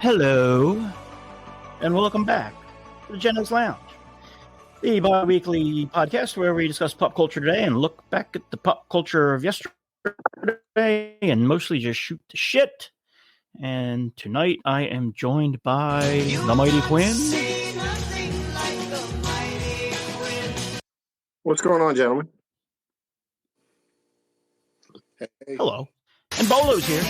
Hello, and welcome back to the Gen X Lounge, the bi-weekly podcast where we discuss pop culture today and look back at the pop culture of yesterday and mostly just shoot the shit. And tonight I am joined by the Mighty Quinn. What's going on, gentlemen? Hey. Hello. And Bolo's here.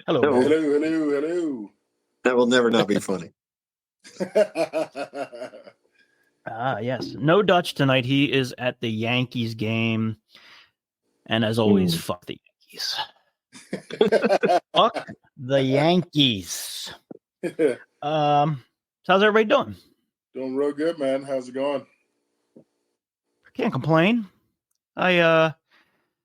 Hello. Hello. That will never not be funny. Yes. No Dutch tonight. He is at the Yankees game. And as always, fuck the Yankees. Fuck the Yankees. How's everybody doing? Doing real good, man. How's it going? Can't complain. I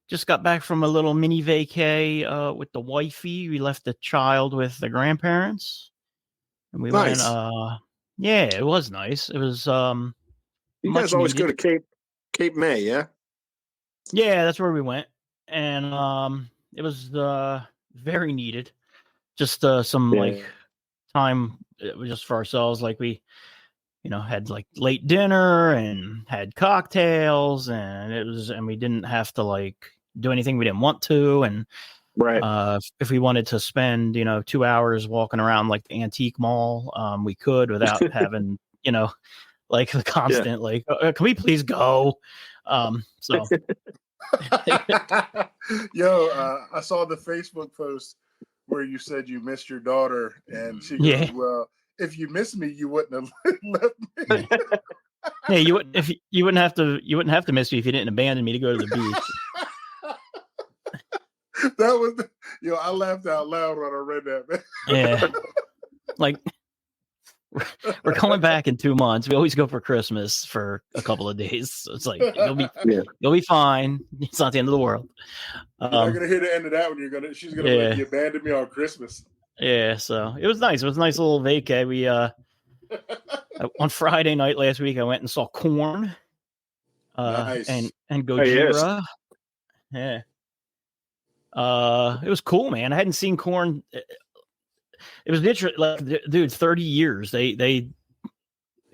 just got back from a little mini vacay with the wifey. We left the child with the grandparents. And we went yeah, it was nice. It was you guys always go to Cape May, yeah? Yeah, that's where we went. And it was very needed. Just some like time just for ourselves. Like we had like late dinner and had cocktails, and we didn't have to like do anything we didn't want to. And if we wanted to spend 2 hours walking around like the antique mall, we could without having like the constant like can we please go. So I saw the Facebook post where you said you missed your daughter, and she goes, well, if you missed me, you wouldn't have left me. Yeah, you wouldn't have to miss me if you didn't abandon me to go to the beach. That was I laughed out loud when I read that, man. Yeah. Like we're coming back in 2 months. We always go for Christmas for a couple of days. So it's like you'll be fine. It's not the end of the world. You're not gonna hear the end of that when she's gonna let you abandon me on Christmas. Yeah, so it was nice. It was a nice little vacay. We on Friday night last week I went and saw Korn. Nice. and Gojira. Yeah. It was cool, man. I hadn't seen Korn. It was interesting. Like, dude, 30 years. They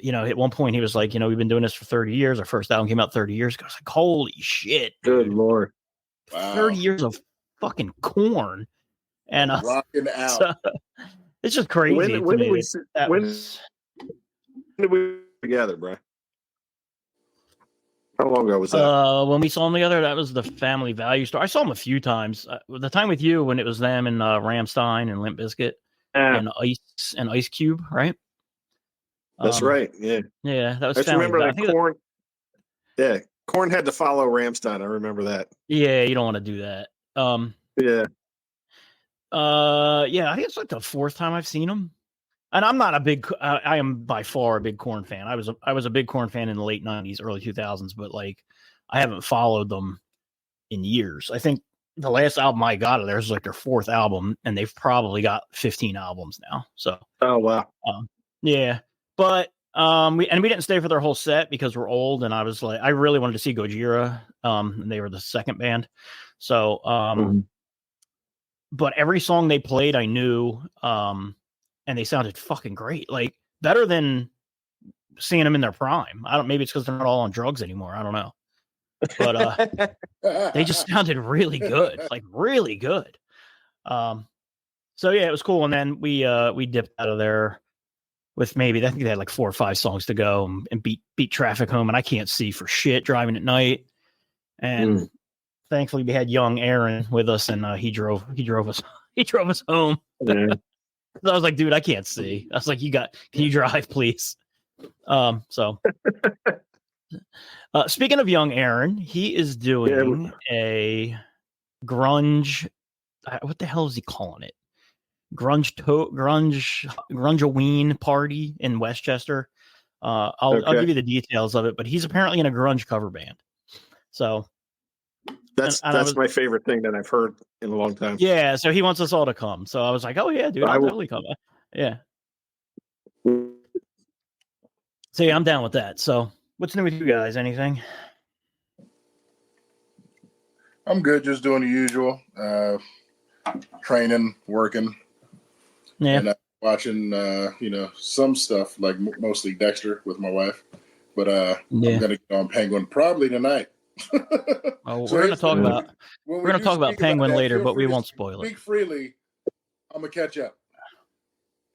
at one point he was like, we've been doing this for 30 years. Our first album came out 30 years ago. I was like, holy shit. Good dude. Lord. Wow. 30 years of fucking Korn. And rocking out. So, it's just crazy. When did we together, bro? How long ago was that? When we saw them together, that was the Family Value Store. I saw them a few times. The time with you when it was them and Rammstein and Limp Bizkit and Ice Cube, right? That's right. Yeah. Yeah, that was. I just remember that Korn. Korn had to follow Rammstein. I remember that. Yeah, you don't want to do that. Yeah. I think it's like the fourth time I've seen them. And I'm not a big. I am by far a big Korn fan. I was a big Korn fan in the late '90s, early 2000s, but like I haven't followed them in years. I think the last album I got of theirs is like their fourth album, and they've probably got 15 albums now. So, oh wow, yeah. But we didn't stay for their whole set because we're old, and I was like, I really wanted to see Gojira, and they were the second band. So, but every song they played, I knew, and they sounded fucking great, like better than seeing them in their prime. Maybe it's because they're not all on drugs anymore. I don't know, but they just sounded really good, like really good. So yeah, it was cool. And then we dipped out of there with I think they had like 4 or 5 songs to go and beat traffic home. And I can't see for shit driving at night. And thankfully we had young Aaron with us, and he drove us home. Yeah. So I was like, dude, I can't see. I was like, can you drive, please? So speaking of young Aaron, he is doing a grunge. What the hell is he calling it? Grunge-a-ween party in Westchester. I'll give you the details of it, but he's apparently in a grunge cover band. So that's my favorite thing that I've heard in a long time. Yeah, so he wants us all to come. So I was like, oh yeah, dude, I'll totally come. Yeah. So yeah, I'm down with that. So what's new with you guys? Anything? I'm good. Just doing the usual. Training, working. Yeah. And watching, some stuff, like mostly Dexter with my wife. But I'm going to get on Penguin probably tonight. Oh, we're going to talk about Penguin later, but we won't spoil it. Speak freely. I'm going to catch up.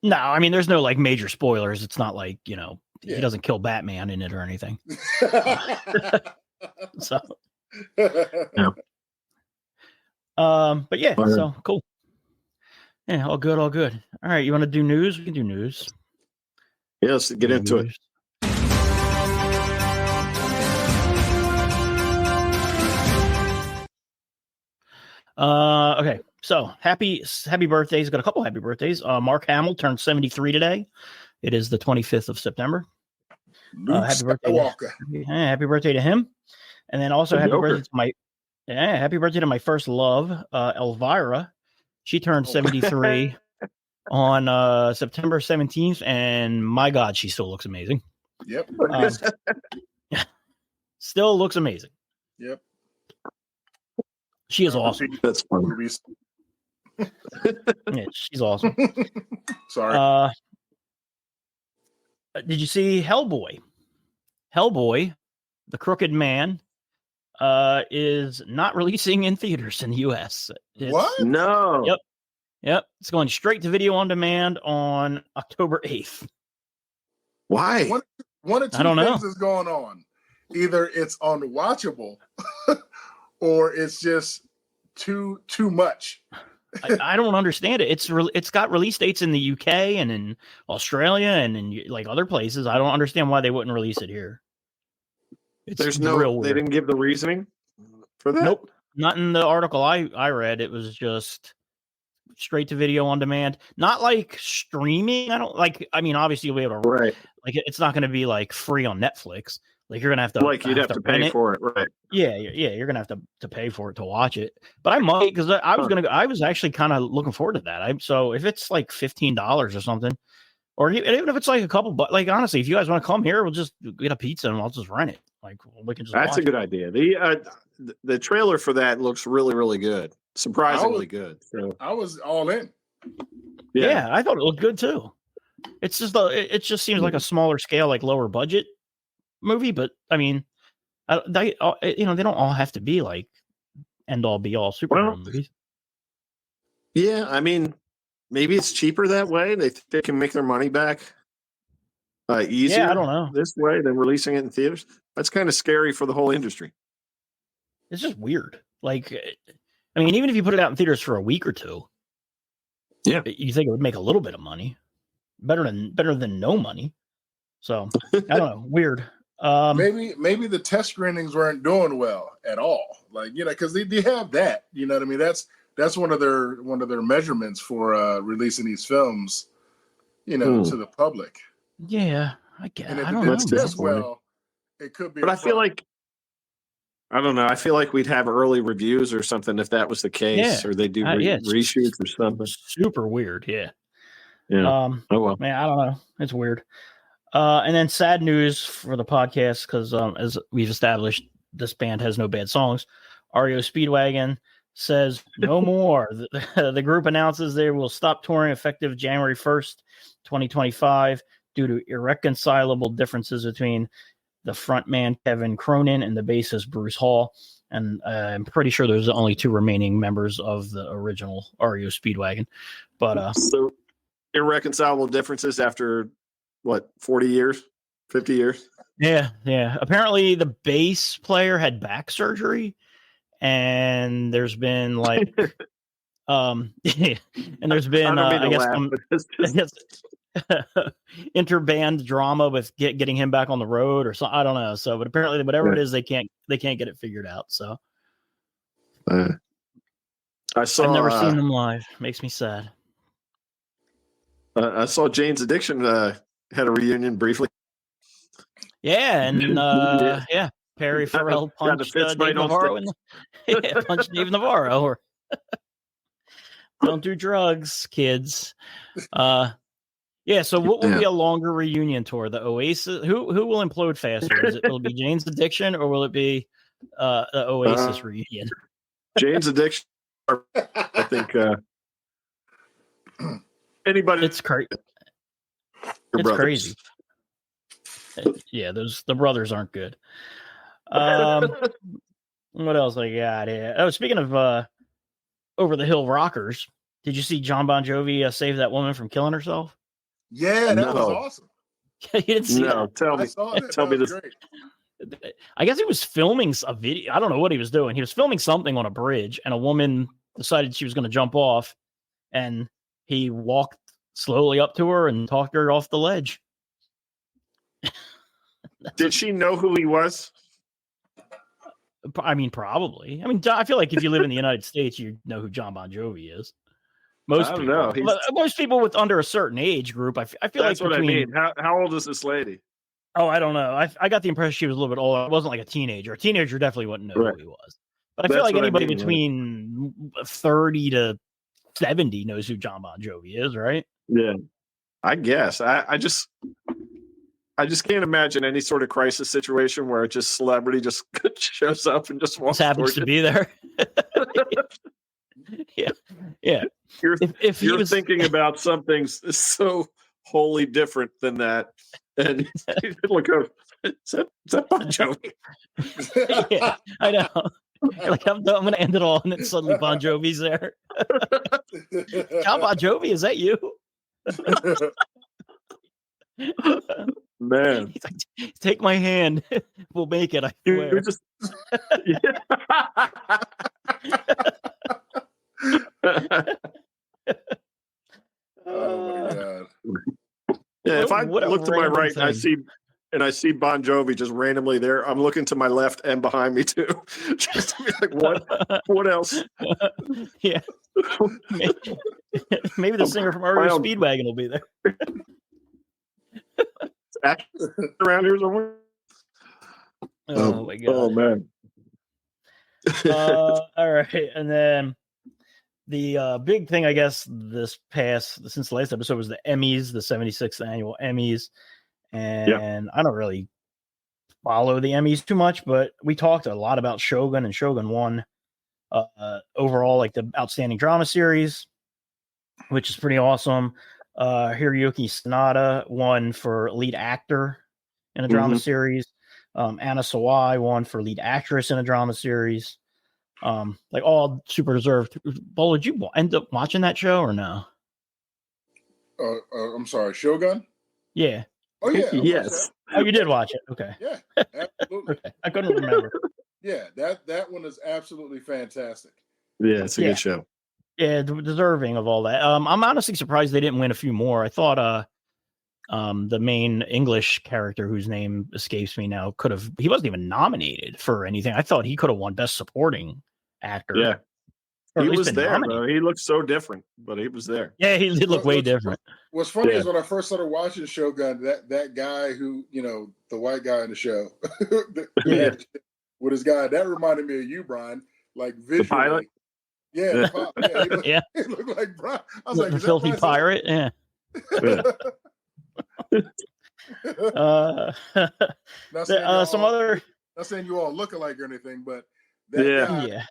No, I mean, there's no like major spoilers. It's not like, he doesn't kill Batman in it or anything. So, yeah. But yeah, so cool. Yeah, all good, all good. All right, you want to do news? We can do news. Yeah, let's get into it. Okay, so happy birthdays. Got a couple happy birthdays. Mark Hamill turned 73 today. It is the 25th of September. Happy birthday to him. And then also happy birthday to my first love, Elvira. She turned 73 on September 17th, and my God, she still looks amazing. Yep. Still looks amazing. Yep. She is awesome. That's fun. Yeah, she's awesome. Sorry. Did you see Hellboy? Hellboy, the Crooked Man, is not releasing in theaters in the U.S. What? No. Yep. It's going straight to video on demand on October 8th. Why? One of two things is going on. Either it's unwatchable or it's just too much. I don't understand it. It's got release dates in the UK and in Australia and in like other places. I don't understand why they wouldn't release it here. They didn't give the reasoning for that? Nope. Not in the article I read. It was just straight to video on demand. Not like streaming. Obviously you'll be able to, right. Like it's not going to be like free on Netflix. Like you're gonna have to, you'd have to pay for it, right? Yeah. You're gonna have to pay for it to watch it. But I might, because I was actually kind of looking forward to that. So if it's like $15 or something, or even if it's like a couple, but like honestly, if you guys want to come here, we'll just get a pizza and I'll just rent it. Like we can just. That's a good idea. The trailer for that looks really, really good. Surprisingly good. So I was all in. Yeah, I thought it looked good too. It's just it just seems like a smaller scale, like lower budget movie, but I mean, they don't all have to be like end all be all superhero movies. Yeah, I mean, maybe it's cheaper that way. They can make their money back easier. Yeah, I don't know, this way than releasing it in theaters. That's kind of scary for the whole industry. It's just weird. Like, I mean, even if you put it out in theaters for a week or two, yeah, you think it would make a little bit of money, better than no money. So I don't know, weird. Maybe the test screenings weren't doing well at all. Like, because they have that. You know what I mean? That's one of their measurements for releasing these films, to the public. Yeah, I guess. And if I don't know. Test well, it could be. But I feel like, I don't know. I feel like we'd have early reviews or something if that was the case, or they do reshoots or something. Super weird. Yeah. Yeah. Oh well. Man, I don't know. It's weird. And then sad news for the podcast, because as we've established, this band has no bad songs. REO Speedwagon says no more. The group announces they will stop touring effective January 1st, 2025, due to irreconcilable differences between the frontman Kevin Cronin and the bassist Bruce Hall. And I'm pretty sure there's only two remaining members of the original REO Speedwagon. But so irreconcilable differences after what, 40 years, 50 years? Yeah. Apparently the bass player had back surgery, and there's been like and there's been I guess interband drama with getting him back on the road or something. I don't know. So, but apparently whatever it is, they can't get it figured out. So I've never seen them live. Makes me sad. I saw Jane's Addiction had a reunion briefly. Yeah, and Perry Farrell punched Dave Navarro punched Dave Navarro. Or don't do drugs, kids. So what will be a longer reunion tour? The Oasis? Who will implode faster? Will it be Jane's Addiction, or will it be the Oasis reunion? Jane's Addiction. I think anybody. It's crazy. It's crazy. Yeah, the brothers aren't good. What else I got here? Oh, speaking of Over the Hill Rockers, did you see John Bon Jovi save that woman from killing herself? Yeah, that was awesome. You didn't see that? Tell me. Tell me this. Great. I guess he was filming a video. I don't know what he was doing. He was filming something on a bridge, and a woman decided she was going to jump off, and he walked slowly up to her and talked her off the ledge. Did she know who he was? I mean, probably. I mean, I feel like if you live in the United States, you know who John Bon Jovi is. Most people with under a certain age group. I feel that's like what I mean. How old is this lady? Oh, I don't know. I got the impression she was a little bit older. It wasn't like a teenager. A teenager definitely wouldn't know who he was. But I feel like anybody between 30 to 70 knows who John Bon Jovi is, right? Yeah, I guess. I just can't imagine any sort of crisis situation where just celebrity just shows up and just walks. Just happens to be there. Yeah. You're thinking about something so wholly different than that, and look up. Is that Bon Jovi? Yeah, I know. Like I'm going to end it all, and then suddenly Bon Jovi's there. John Bon Jovi, is that you? Man, he's like, take my hand. We'll make it. I swear. Oh my god! Yeah, if I look to my right and I see Bon Jovi just randomly there, I'm looking to my left and behind me too, just to be like, what else? Yeah, maybe the singer from REO Speedwagon will be there. Around here somewhere. Oh my god! Oh man! All right, and then the big thing, I guess, since the last episode was the Emmys, the 76th annual Emmys, and I don't really follow the Emmys too much, but we talked a lot about Shogun, and Shogun won overall, like the outstanding drama series, which is pretty awesome. Hiroyuki Sanada won for lead actor in a drama series. Anna Sawai won for lead actress in a drama series. Like all super deserved. Bolo, did you end up watching that show or no? I'm sorry, Shogun? Yeah. Oh yeah. Yes. Oh, you did watch it. Okay. Yeah, absolutely. Okay. I couldn't remember. Yeah, that one is absolutely fantastic. Yeah, it's a good show. Yeah, deserving of all that. I'm honestly surprised they didn't win a few more. I thought the main English character whose name escapes me now he wasn't even nominated for anything. I thought he could have won Best Supporting Actor. Yeah. He was there, though. He looked so different, but he was there. Yeah, he did look way different. What's funny is when I first started watching Shogun, that guy who, the white guy in the show, with his guy, that reminded me of you, Brian. Like visually. The pilot? Yeah, he looked like Brian. I was like, the filthy pirate. Yeah. Not saying you all look alike or anything, but guy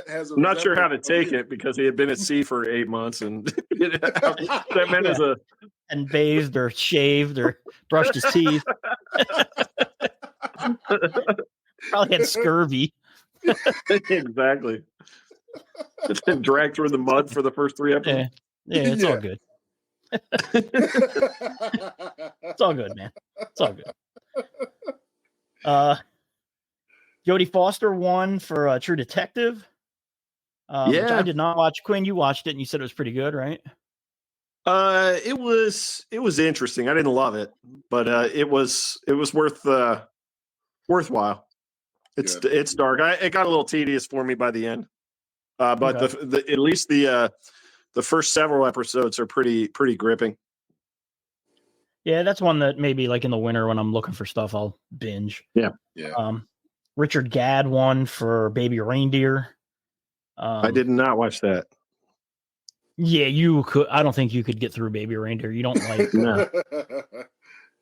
has I'm not sure how to take it because he had been at sea for 8 months and that man is and bathed or shaved or brushed his teeth. Probably had scurvy. Exactly. It's been dragged through the mud for the first 3 episodes. Yeah, it's all good. It's all good, man. It's all good. Jodie Foster won for True Detective. Which I did not watch. Quinn, you watched it and you said it was pretty good, right? It was interesting. I didn't love it, but it was worthwhile. It's dark. It got a little tedious for me by the end. But at least the first several episodes are pretty gripping. Yeah, that's one that maybe like in the winter when I'm looking for stuff, I'll binge. Yeah. Richard Gadd won for Baby Reindeer. I did not watch that. Yeah, you could. I don't think you could get through Baby Reindeer. You don't like.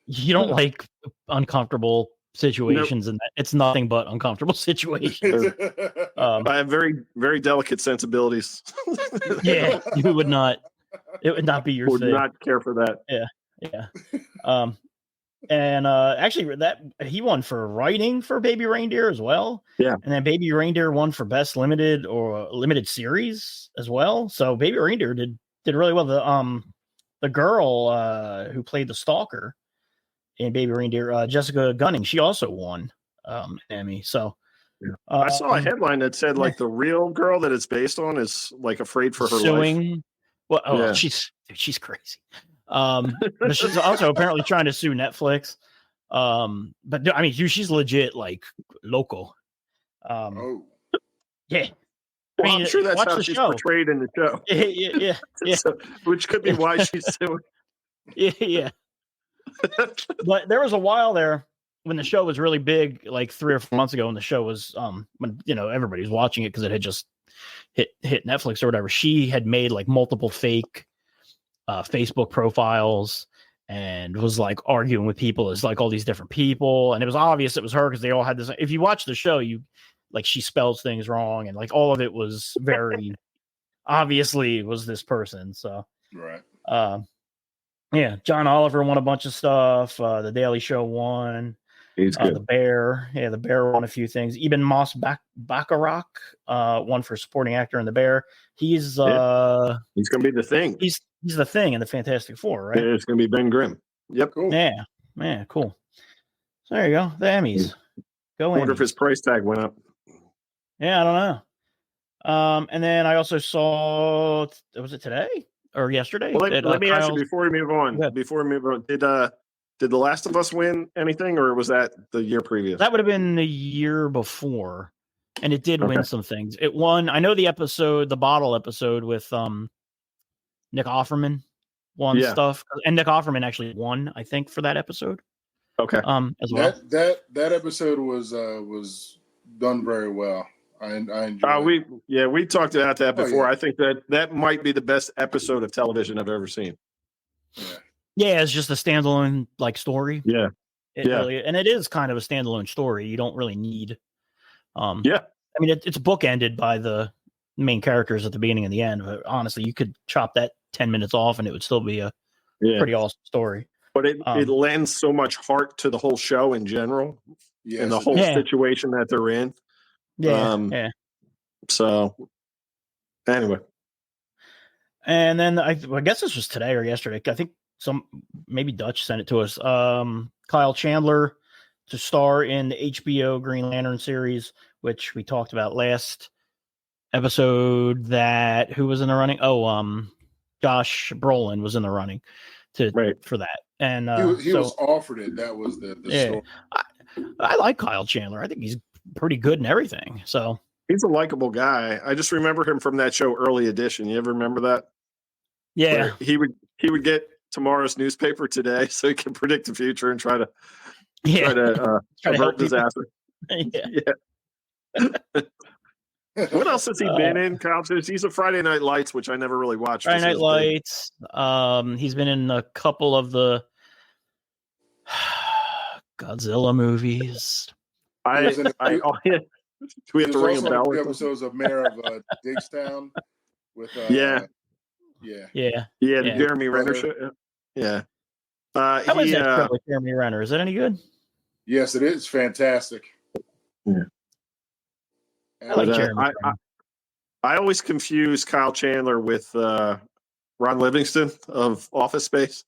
You don't like uncomfortable situations, and it's nothing but uncomfortable situations. I have very, very delicate sensibilities. Yeah, you would not. It would not be your would thing. not care for that. Yeah. And actually, that he won for writing for Baby Reindeer as well. Yeah, and then Baby Reindeer won for best limited or limited series as well. So Baby Reindeer did really well. The girl who played the stalker in Baby Reindeer, Jessica Gunning, she also won an Emmy. So I saw a headline that said like the real girl that it's based on is like afraid for her life. Well, she's crazy. But she's also apparently trying to sue Netflix. But I mean, she's legit like local. Yeah. Well, I'm sure that's how she's portrayed in the show. Yeah. So, which could be why she's suing. Yeah. But there was a while there when the show was really big, like 3 or 4 months ago, when the show was when everybody was watching it because it had just hit Netflix or whatever. She had made like multiple fake Facebook profiles and was like arguing with people as like all these different people, and it was obvious it was her because they all had this. If you watch the show, you like she spells things wrong, and like all of it was very obviously was this person. So right. Yeah, John Oliver won a bunch of stuff. The Daily Show won. He's good. The Bear, the Bear won a few things. Even Moss Bacharach won for supporting actor in The Bear. He's going to be the Thing. He's the Thing in the Fantastic Four, right? Yeah, it's going to be Ben Grimm. Yep. Cool. Yeah, cool. So there you go. The Emmys. Go. I wonder if his price tag went up. Yeah, I don't know. And then I also saw. Was it today or yesterday? Well, let me ask you before we move on. Did The Last of Us win anything, or was that the year previous? That would have been the year before, and it did win some things. It won. I know the bottle episode with Nick Offerman won stuff, and Nick Offerman actually won, I think, for that episode. Okay. As well. That episode was done very well. I enjoyed it. We talked about that before. Yeah. I think that might be the best episode of television I've ever seen. Yeah, it's just a standalone like story. Yeah. Really, and it is kind of a standalone story. You don't really need I mean it's bookended by the main characters at the beginning and the end, but honestly you could chop that 10 minutes off and it would still be a pretty awesome story. But it lends so much heart to the whole show in general. Yes. And the whole situation that they're in. So anyway. And then I guess this was today or yesterday. I think maybe Dutch sent it to us. Kyle Chandler to star in the HBO Green Lantern series, which we talked about last episode. Who was in the running? Josh Brolin was in the running for that. And he was offered it. That was the story. I like Kyle Chandler. I think he's pretty good in everything. So he's a likable guy. I just remember him from that show Early Edition. You ever remember that? Yeah. Where he would get tomorrow's newspaper today so he can predict the future and try to avert disaster. What else has he been in? He's a Friday Night Lights, which I never really watched. Friday Night Lights. He's been in a couple of the Godzilla movies. We have to ring a bell. Episodes of Mayor of Digstown with the Jeremy Renner show. Yeah. How is that show with Jeremy Renner? Is that any good? Yes, it is fantastic. Yeah. I like Jeremy. I always confuse Kyle Chandler with Ron Livingston of Office Space.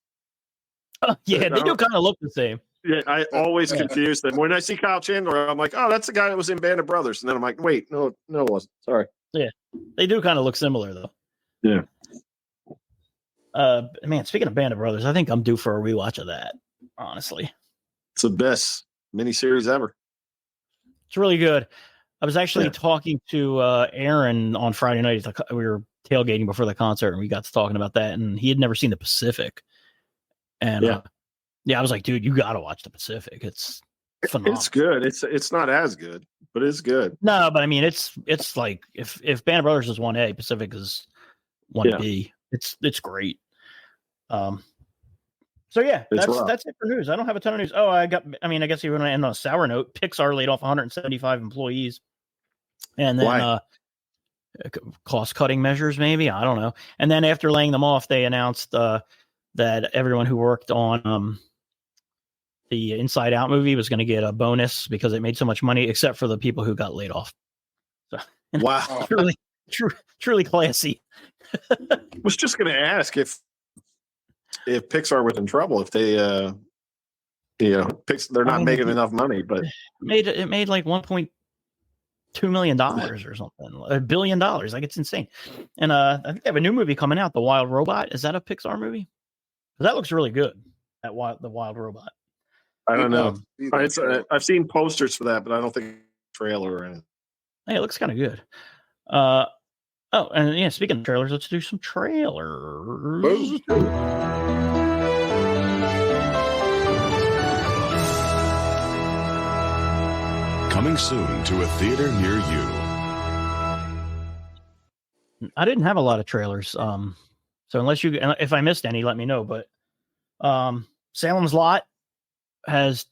They do kind of look the same. Yeah, I always confuse them. When I see Kyle Chandler, I'm like, oh, that's the guy that was in Band of Brothers. And then I'm like, wait, no, it wasn't. Sorry. Yeah, they do kind of look similar, though. Yeah. Man, speaking of Band of Brothers, I think I'm due for a rewatch of that, honestly. It's the best miniseries ever. It's really good. I was actually talking to Aaron on Friday night. We were tailgating before the concert, and we got to talking about that, and he had never seen The Pacific. And I was like, dude, you got to watch The Pacific. It's phenomenal. It's good. It's not as good, but it's good. No, but I mean, it's like if Band of Brothers is 1A, Pacific is 1B. It's great. So So yeah, that's it for news. I don't have a ton of news. Oh, I guess you want to end on a sour note. Pixar laid off 175 employees, and then cost cutting measures, maybe, I don't know. And then after laying them off, they announced that everyone who worked on the Inside Out movie was going to get a bonus because it made so much money, except for the people who got laid off. So, wow, truly classy. I was just going to ask if Pixar was in trouble, if they, they're not making enough money, but it made like $1.2 million or something, $1 billion. Like, it's insane. And I think they have a new movie coming out, The Wild Robot. Is that a Pixar movie? That looks really good. The Wild Robot. I don't know. I've seen posters for that, but I don't think trailer or anything. Hey, it looks kind of good. Oh, and yeah, speaking of trailers, let's do some trailers. Coming soon to a theater near you. I didn't have a lot of trailers. So if I missed any, let me know. But Salem's Lot has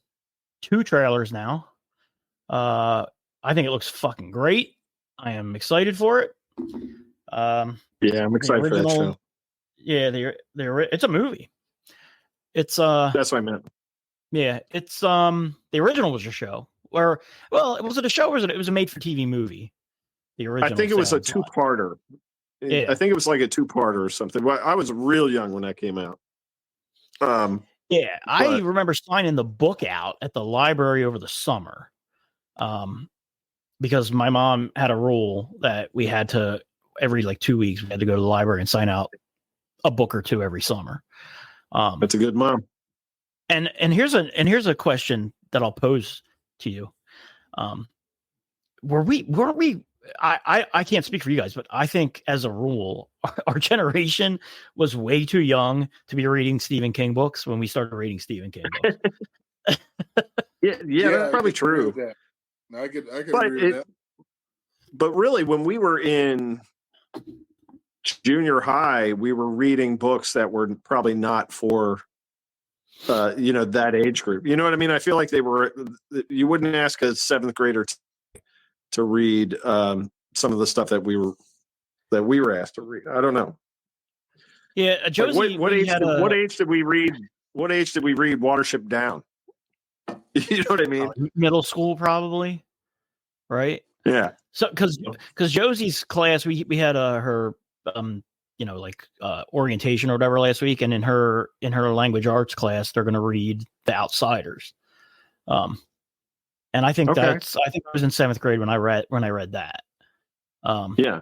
2 trailers now. I think it looks fucking great. I am excited for it. I'm excited for that show. Yeah, it's a movie. It's that's what I meant. Yeah, it's the original was a show. Was it a show or was it was a made for TV movie? The original. I think it was a 2-parter. Yeah. I think it was like a 2-parter or something. Well, I was real young when that came out. I remember signing the book out at the library over the summer. Because my mom had a rule that we had to every 2 weeks we had to go to the library and sign out a book or 2 every summer. That's a good mom. And here's a question that I'll pose to you. Weren't we? I can't speak for you guys, but I think as a rule, our generation was way too young to be reading Stephen King books when we started reading Stephen King books. yeah, that's probably true. I could agree with that. But really, when we were in junior high, we were reading books that were probably not for, that age group. You know what I mean? I feel like you wouldn't ask a 7th grader to read some of the stuff that we were asked to read. I don't know. Yeah, Josie. What age did we read? What age did we read Watership Down? You know what I mean? Middle school, probably. Right. Yeah. So, because Josie's class, we had her orientation or whatever last week, and in her language arts class, they're going to read The Outsiders. And I think I was in 7th grade when I read that. Yeah.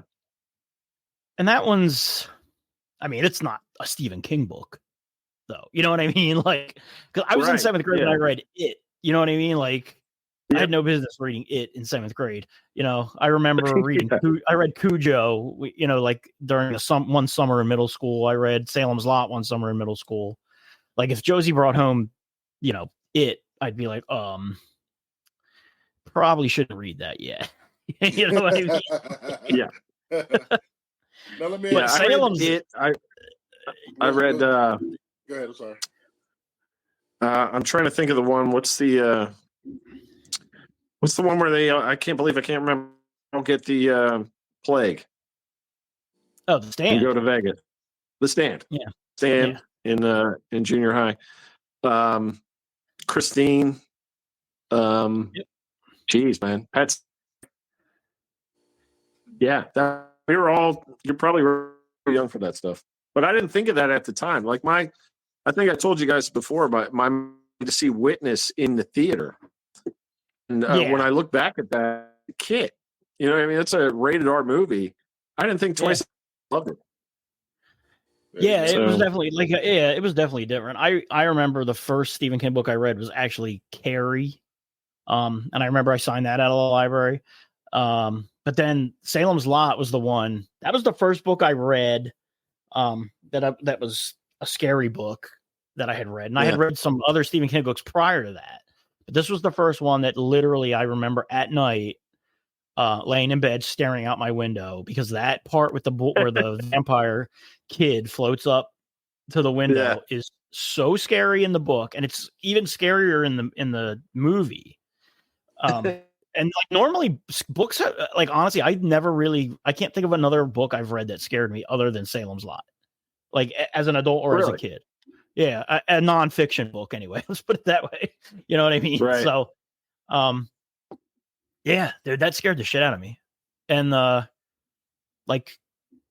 And that one's, it's not a Stephen King book, though. You know what I mean? Like, because I was in 7th grade when I read it. You know what I mean? Like, I had no business reading it in 7th grade. I remember reading. I read Cujo. During one summer in middle school. I read Salem's Lot one summer in middle school. Like, if Josie brought home, it, I'd be like, probably shouldn't read that yet. You know what I mean? Yeah. Now let me. Salem's it. I read. Go ahead. I'm sorry. I'm trying to think of the one. What's the one where they? I can't remember. Don't get the plague. Oh, The Stand. And go to Vegas. The Stand. Yeah. Stand in junior high. Christine. Geez, man. That's. Yeah, you're probably really young for that stuff. But I didn't think of that at the time. Like I think I told you guys before about my to see Witness in the theater. And when I look back at that kid, you know what I mean? It's a rated R movie. I didn't think twice. Loved it. Yeah, it was definitely it was definitely different. I remember the first Stephen King book I read was actually Carrie. And I remember I signed that out of the library. But then Salem's Lot was the one that was the first book I read. That was a scary book that I had read, and I had read some other Stephen King books prior to that. But this was the first one that literally I remember at night, laying in bed staring out my window, because that part with where the vampire kid floats up to the window is so scary in the book, and it's even scarier in the movie. And like normally books, like honestly, I can't think of another book I've read that scared me other than Salem's Lot, like as an adult or as a kid. Yeah, a nonfiction book anyway. Let's put it that way. You know what I mean? Right. So, yeah, dude, that scared the shit out of me. And like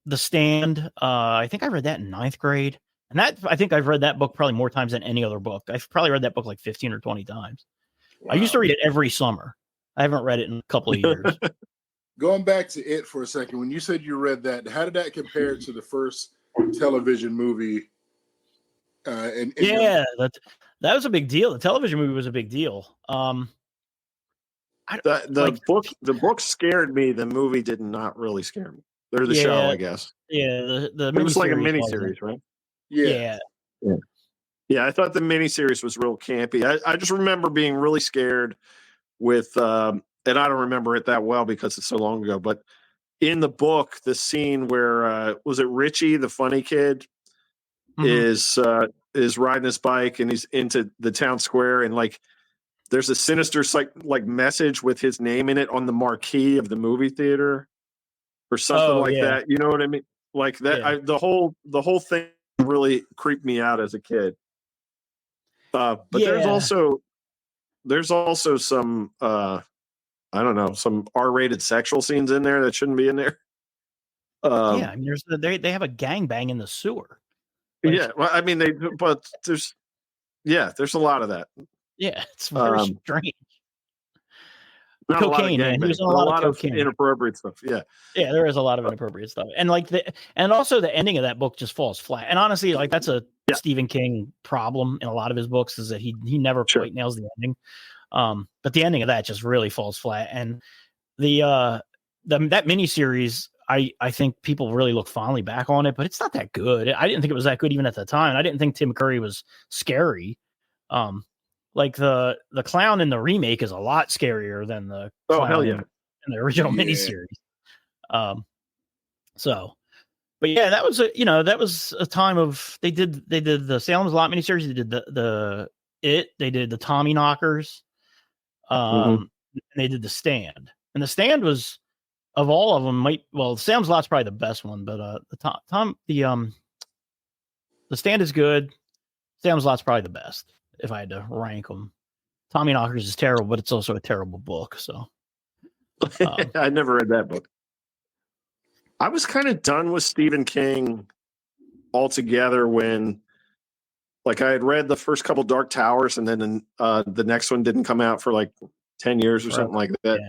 The Stand, I think I read that in 9th grade, and I think I've read that book probably more times than any other book. I've probably read that book like 15 or 20 times. Wow. I used to read it every summer. I haven't read it in a couple of years. Going back to it for a second, when you said you read that, how did that compare to the first television movie? That was a big deal. The television movie was a big deal. The book scared me. The movie did not really scare me. Or the show, I guess. Yeah, it was like a miniseries, right? Yeah. I thought the miniseries was real campy. I just remember being really scared with, and I don't remember it that well because it's so long ago. But in the book, the scene where was it Richie, the funny kid, is riding his bike and he's into the town square, and like there's a sinister like message with his name in it on the marquee of the movie theater or something that. You know what I mean? Like that. Yeah. The whole thing really creeped me out as a kid. But there's also some I don't know, some R-rated sexual scenes in there that shouldn't be in there. I mean, they have a gangbang in the sewer. Well, I mean there's a lot of that. Yeah, it's very strange. Not cocaine, man. There's a lot of cocaine. Inappropriate stuff. Yeah, there is a lot of inappropriate stuff, and like and also the ending of that book just falls flat. And honestly, like that's a Stephen King problem in a lot of his books, is that he never quite nails the ending. But the ending of that just really falls flat. And that miniseries, I think people really look fondly back on it, but it's not that good. I didn't think it was that good even at the time. I didn't think Tim Curry was scary. Like the clown in the remake is a lot scarier than the clown in the original miniseries. But yeah, that was a time of they did the Salem's Lot miniseries. They did they did the Tommy Knockers. And they did The Stand, and The Stand was, of all of them, Salem's Lot's probably the best one, but the Stand is good. Salem's Lot's probably the best if I had to rank them. Tommy Knockers is terrible, but it's also a terrible book. So I never read that book. I was kind of done with Stephen King altogether when, like, I had read the first couple Dark Towers, and then the next one didn't come out for like 10 years or something like that.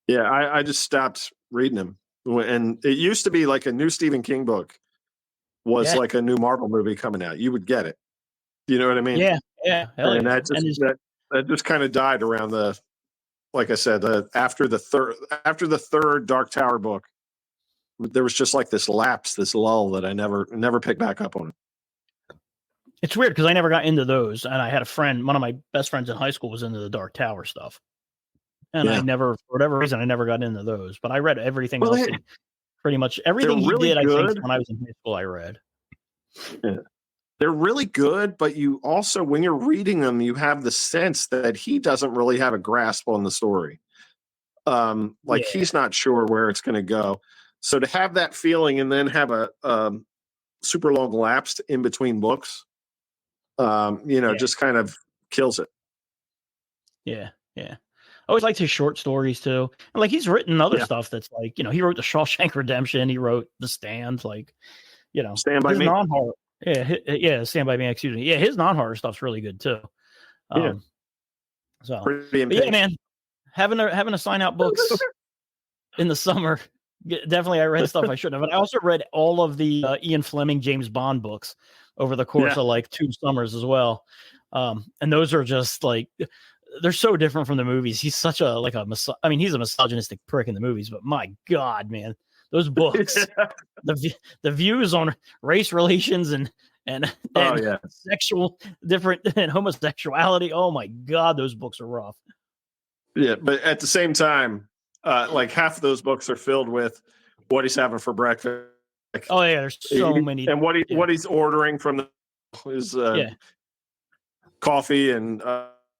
Yeah, I just stopped reading them. And it used to be like a new Stephen King book was like a new Marvel movie coming out. You would get it. You know what I mean? Yeah. And that just kind of died around like I said, after the third Dark Tower book. There was just like this lull that I never picked back up on it. It's weird because I never got into those, and I had a friend, one of my best friends in high school, was into the Dark Tower stuff, and I never, for whatever reason, I never got into those. But I read everything else. Pretty much everything he did, I think, when I was in high school, I read. Yeah. They're really good, but you also, when you're reading them, you have the sense that he doesn't really have a grasp on the story. He's not sure where it's going to go. So to have that feeling and then have a super long lapse in between books, just kind of kills it. Yeah. I always liked his short stories too. And like he's written other stuff that's like, he wrote The Shawshank Redemption, he wrote The Stand, like, Stand By Me. Non-horror. Stand By Me, excuse me. Yeah, his non-horror stuff's really good too. So man, having to sign out books in the summer. Definitely, I read stuff I shouldn't have. But I also read all of the Ian Fleming James Bond books over the course of like 2 summers as well. And those are just like, they're so different from the movies. He's such he's a misogynistic prick in the movies, but my God, man, those books, the views on race relations and sexual different and homosexuality. Oh my God, those books are rough. Yeah, but at the same time, like half of those books are filled with what he's having for breakfast. There's so many, and what he's ordering from is Yeah. coffee and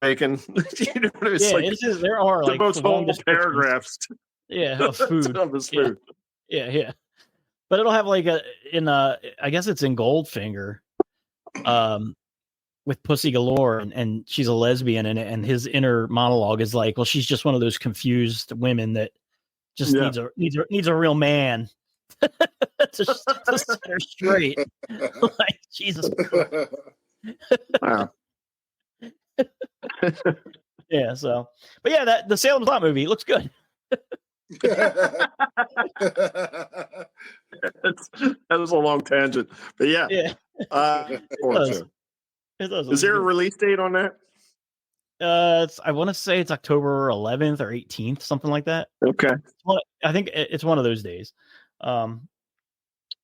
bacon. You know what I mean? It's Yeah, like there are the like most long whole paragraphs yeah, of food. of his food. Yeah. But it'll have like I guess it's in Goldfinger, with Pussy Galore, and she's a lesbian in it, and his inner monologue is like, well, she's just one of those confused women that just needs a real man to set her straight. Like, Jesus Christ. Wow. Yeah, so, but yeah, the Salem Slot movie looks good. That was a long tangent, but yeah. Yeah, It does. Is there a release date on that? I want to say it's October 11th or 18th, something like that. Okay. I think it's one of those days. And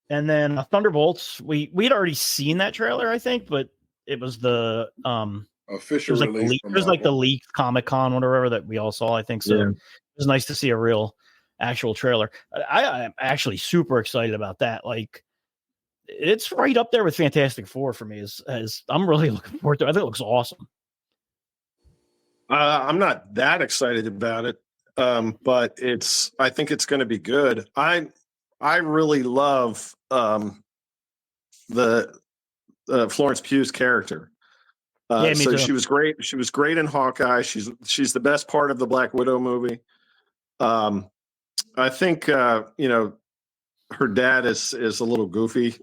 then Thunderbolts, we'd already seen that trailer, I think, but it was the official release. It was like the leaked Comic-Con, whatever that we all saw, I think. So Yeah. It was nice to see a real actual trailer. I'm actually super excited about that. Like, it's right up there with Fantastic Four for me. As I'm really looking forward to it. I think it looks awesome. I'm not that excited about it, but I think it's going to be good. I really love the Florence Pugh's character. Yeah, me so too. she was great. She was great in Hawkeye. She's the best part of the Black Widow movie. I think her dad is a little goofy.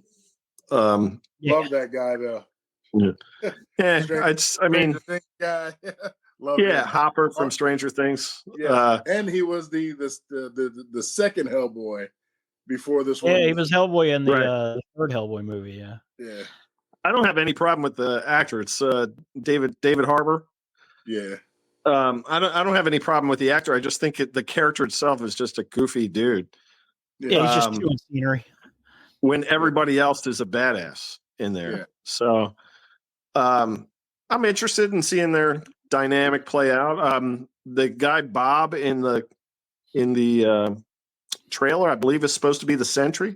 Love that guy though. I mean, guy. Love him. Hopper from Stranger Things. Yeah, and he was the second Hellboy before this one. Yeah, he was Hellboy in the third Hellboy movie. Yeah. I don't have any problem with the actor. It's David Harbour. Yeah. I don't have any problem with the actor. I just think the character itself is just a goofy dude. Yeah, he's just chewing scenery. When everybody else is a badass in there. Yeah. So I'm interested in seeing their dynamic play out. The guy Bob in the trailer, I believe, is supposed to be the Sentry.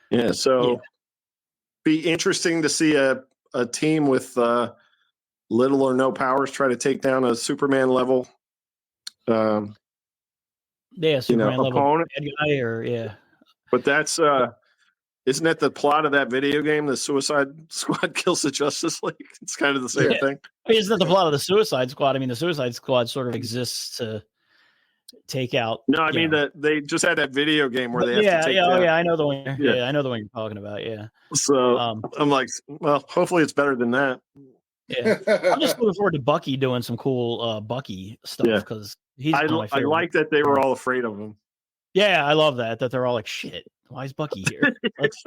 Yeah. So be interesting to see a team with little or no powers try to take down a Superman level. Superman level opponent. Bad guy, But that's isn't that the plot of that video game? The Suicide Squad kills the Justice League. It's kind of the same thing. I mean, isn't that the plot of the Suicide Squad? I mean, the Suicide Squad sort of exists to take out. No, I mean they just had that video game where they have to take down. I know the one. Yeah, I know the one you're talking about. Yeah. So I'm like, well, hopefully it's better than that. Yeah, I'm just looking forward to Bucky doing some cool Bucky stuff because he's. I like that they were all afraid of him. Yeah, I love that they're all like, shit, why is Bucky here? That's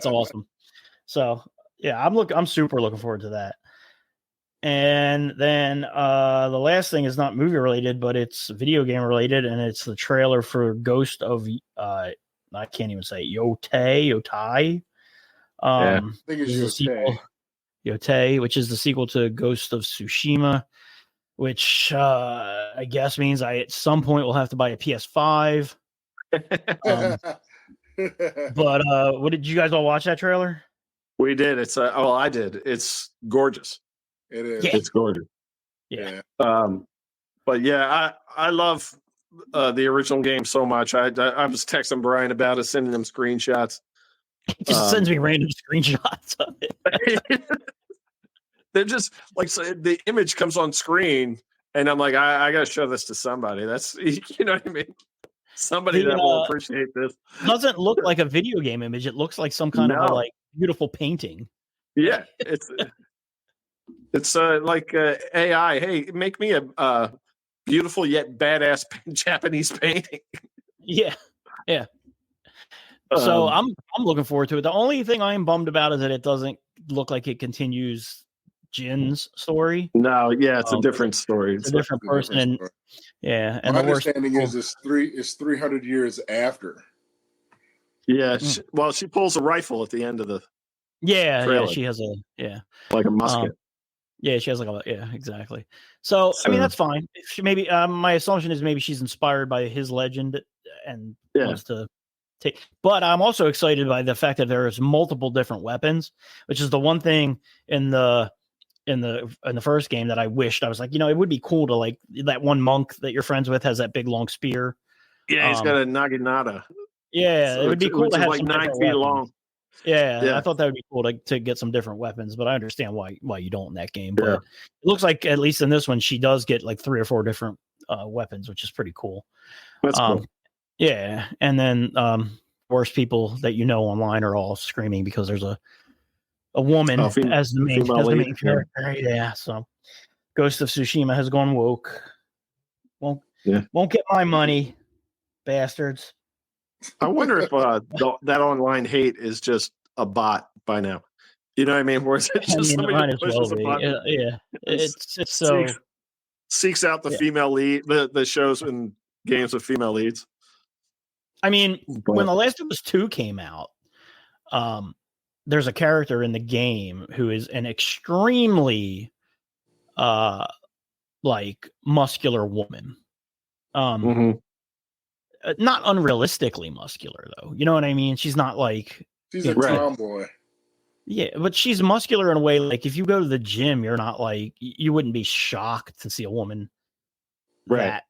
awesome. So yeah, I'm super looking forward to that. And then the last thing is not movie related, but it's video game related, and it's the trailer for Ghost of I can't even say it, Yotai. I think it's Yotai, which is the sequel to Ghost of Tsushima, which I guess means I at some point will have to buy a PS5. But what did you guys all watch that trailer? We did. It's I did. It's gorgeous. It is. Yeah. It's gorgeous. Yeah. But yeah, I love the original game so much. I was texting Brian about it, sending him screenshots. He just sends me random screenshots of it. They're just like, so the image comes on screen, and I'm like, I got to show this to somebody. That's, you know what I mean? Somebody that will appreciate this. Doesn't look like a video game image. It looks like some kind of like beautiful painting. Yeah, it's like AI. Hey, make me a beautiful yet badass Japanese painting. Yeah. So I'm looking forward to it. The only thing I am bummed about is that it doesn't look like it continues Jin's story. No, yeah, it's a different story. It's a different person. And my understanding is it's 300 years after. Yeah, she pulls a rifle at the end of the trailer. She has like a musket. She has like exactly. So I mean that's fine. She maybe my assumption is maybe she's inspired by his legend and wants to take. But I'm also excited by the fact that there's multiple different weapons, which is the one thing in the first game that I wished. I was like, it would be cool to like that one monk that you're friends with has that big long spear. Yeah, he's got a naginata. Yeah, So it would be cool to have like some 9 different feet weapons. long. Yeah, I thought that would be cool to get some different weapons, but I understand why you don't in that game. But it looks like at least in this one, she does get like 3 or 4 different weapons, which is pretty cool. That's cool. Yeah, and then worst people that online are all screaming because there's a woman as the main character. Yeah, so Ghost of Tsushima has gone woke. Won't get my money, bastards. I wonder if that online hate is just a bot by now. You know what I mean? Or is it just somebody that pushes a button? Yeah. It's so seeks out the female lead, the shows and games with female leads. I mean, when The Last of Us 2 came out, there's a character in the game who is an extremely like muscular woman. Not unrealistically muscular though. You know what I mean? She's not like she's a tomboy. Yeah, but she's muscular in a way like if you go to the gym, you're not like you wouldn't be shocked to see a woman that.